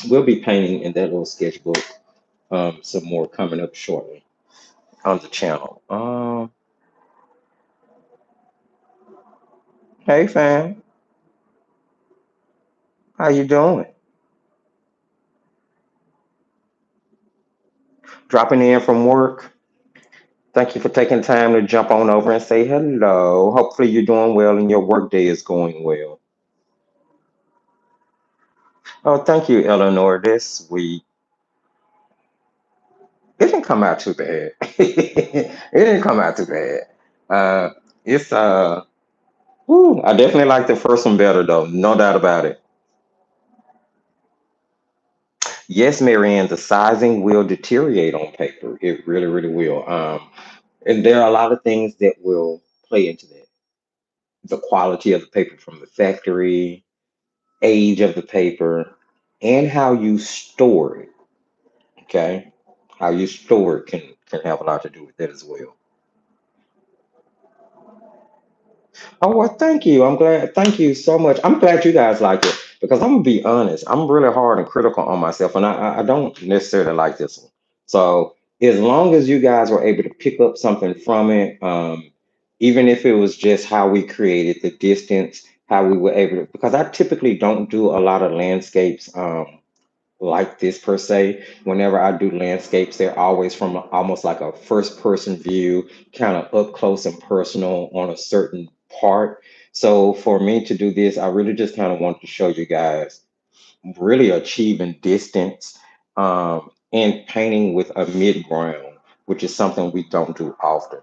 A: we'll be painting in that little sketchbook some more coming up shortly on the channel. Hey fam, how you doing? Dropping in from work. Thank you for taking time to jump on over and say hello. Hopefully, you're doing well and your workday is going well. Oh, thank you, Eleanor. This week, it didn't come out too bad. It didn't come out too bad. Uh, it's I definitely like the first one better though, no doubt about it. Yes, Marianne, the sizing will deteriorate on paper. It really, really will. And there are a lot of things that will play into that. The quality of the paper from the factory, age of the paper, and how you store it. Okay, how you store it can have a lot to do with that as well. Oh well, thank you. I'm glad. Thank you so much. I'm glad you guys like it because I'm gonna be honest. I'm really hard and critical on myself, and I don't necessarily like this one. So as long as you guys were able to pick up something from it, even if it was just how we created the distance, how we were able to, because I typically don't do a lot of landscapes. Like this per se. Whenever I do landscapes, they're always from almost like a first person view, kind of up close and personal on a certain part. So for me to do this, I really just kind of wanted to show you guys really achieving distance and painting with a mid ground, which is something we don't do often.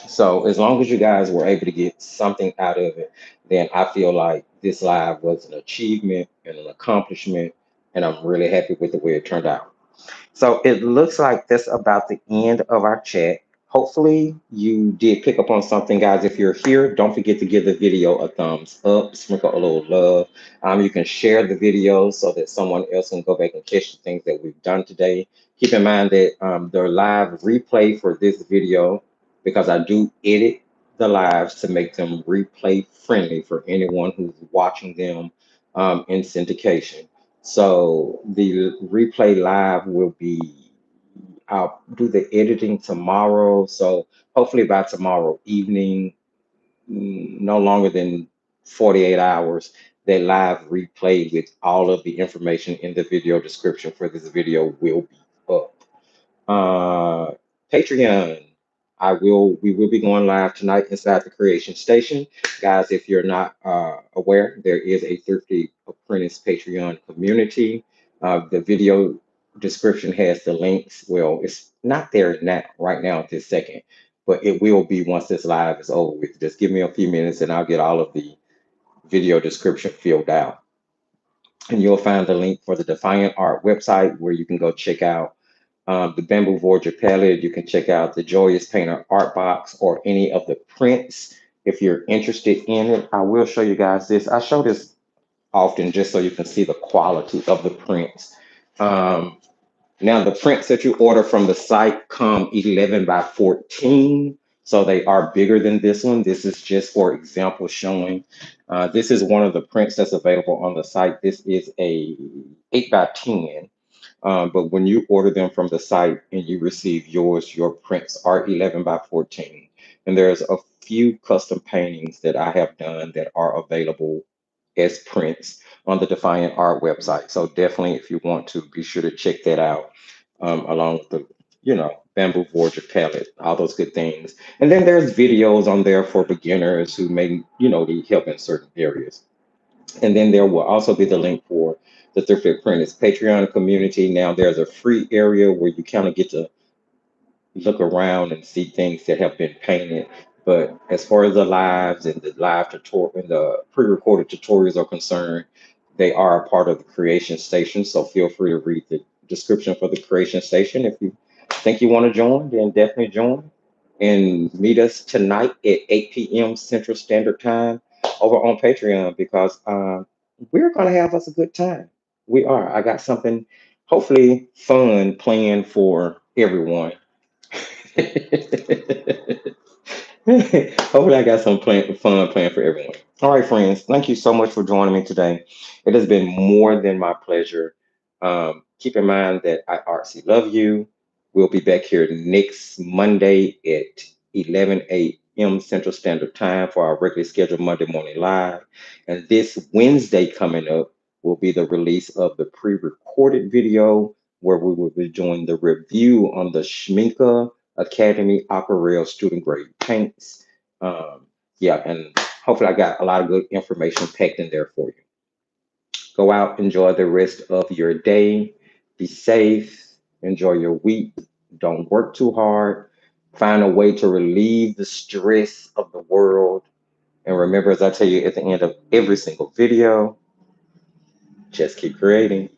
A: So as long as you guys were able to get something out of it, then I feel like this live was an achievement and an accomplishment, and I'm really happy with the way it turned out. So it looks like that's about the end of our chat. Hopefully you did pick up on something, guys. If you're here, don't forget to give the video a thumbs up, sprinkle a little love. You can share the video so that someone else can go back and catch the things that we've done today. Keep in mind that the live replay for this video, because I do edit the lives to make them replay friendly for anyone who's watching them in syndication. So the replay live will be, I'll do the editing tomorrow. So hopefully by tomorrow evening, no longer than 48 hours, that live replay with all of the information in the video description for this video will be up. Uh, Patreon. We will be going live tonight inside the Creation Station. Guys, if you're not aware, there is a Thrifty Apprentice Patreon community. The video description has the links. Well, it's not there now, right now at this second, but it will be once this live is over with. Just give me a few minutes and I'll get all of the video description filled out. And you'll find the link for the Defiant Art website where you can go check out the Bamboo Voyager palette. You can check out the Joyous Painter art box or any of the prints if you're interested in it. I will show you guys this. I show this often just so you can see the quality of the prints. Um, Now, the prints that you order from the site come 11 by 14. So they are bigger than this one. This is just for example showing. This is one of the prints that's available on the site. This is a 8 by 10. But when you order them from the site and you receive yours, your prints are 11 by 14. And there's a few custom paintings that I have done that are available as prints on the Defiant Art website. So definitely, if you want to, be sure to check that out, along with the, Bamboo Voyager palette, all those good things. And then there's videos on there for beginners who may, need help in certain areas. And then there will also be the link for the Thrifty Apprentice Patreon community. Now there's a free area where you kind of get to look around and see things that have been painted. But as far as the lives and the live tutorial and the pre-recorded tutorials are concerned, they are a part of the creation station. So feel free to read the description for the creation station. If you think you want to join, then definitely join and meet us tonight at 8 p.m. Central Standard Time over on Patreon because we're going to have us a good time. We are. I got something hopefully fun planned for everyone. Hopefully, I got some fun planned for everyone. All right, friends, thank you so much for joining me today. It has been more than my pleasure. Keep in mind that I artsy love you. We'll be back here next Monday at 11 a.m. Central Standard Time for our regularly scheduled Monday morning live. And this Wednesday coming up will be the release of the pre recorded video where we will be doing the review on the Schminka Academy Aquarelle Student Grade Paints. Um, yeah, and hopefully I got a lot of good information packed in there for you. Go out, enjoy the rest of your day. Be safe, enjoy your week. Don't work too hard. Find a way to relieve the stress of the world. And remember, as I tell you at the end of every single video, just keep creating.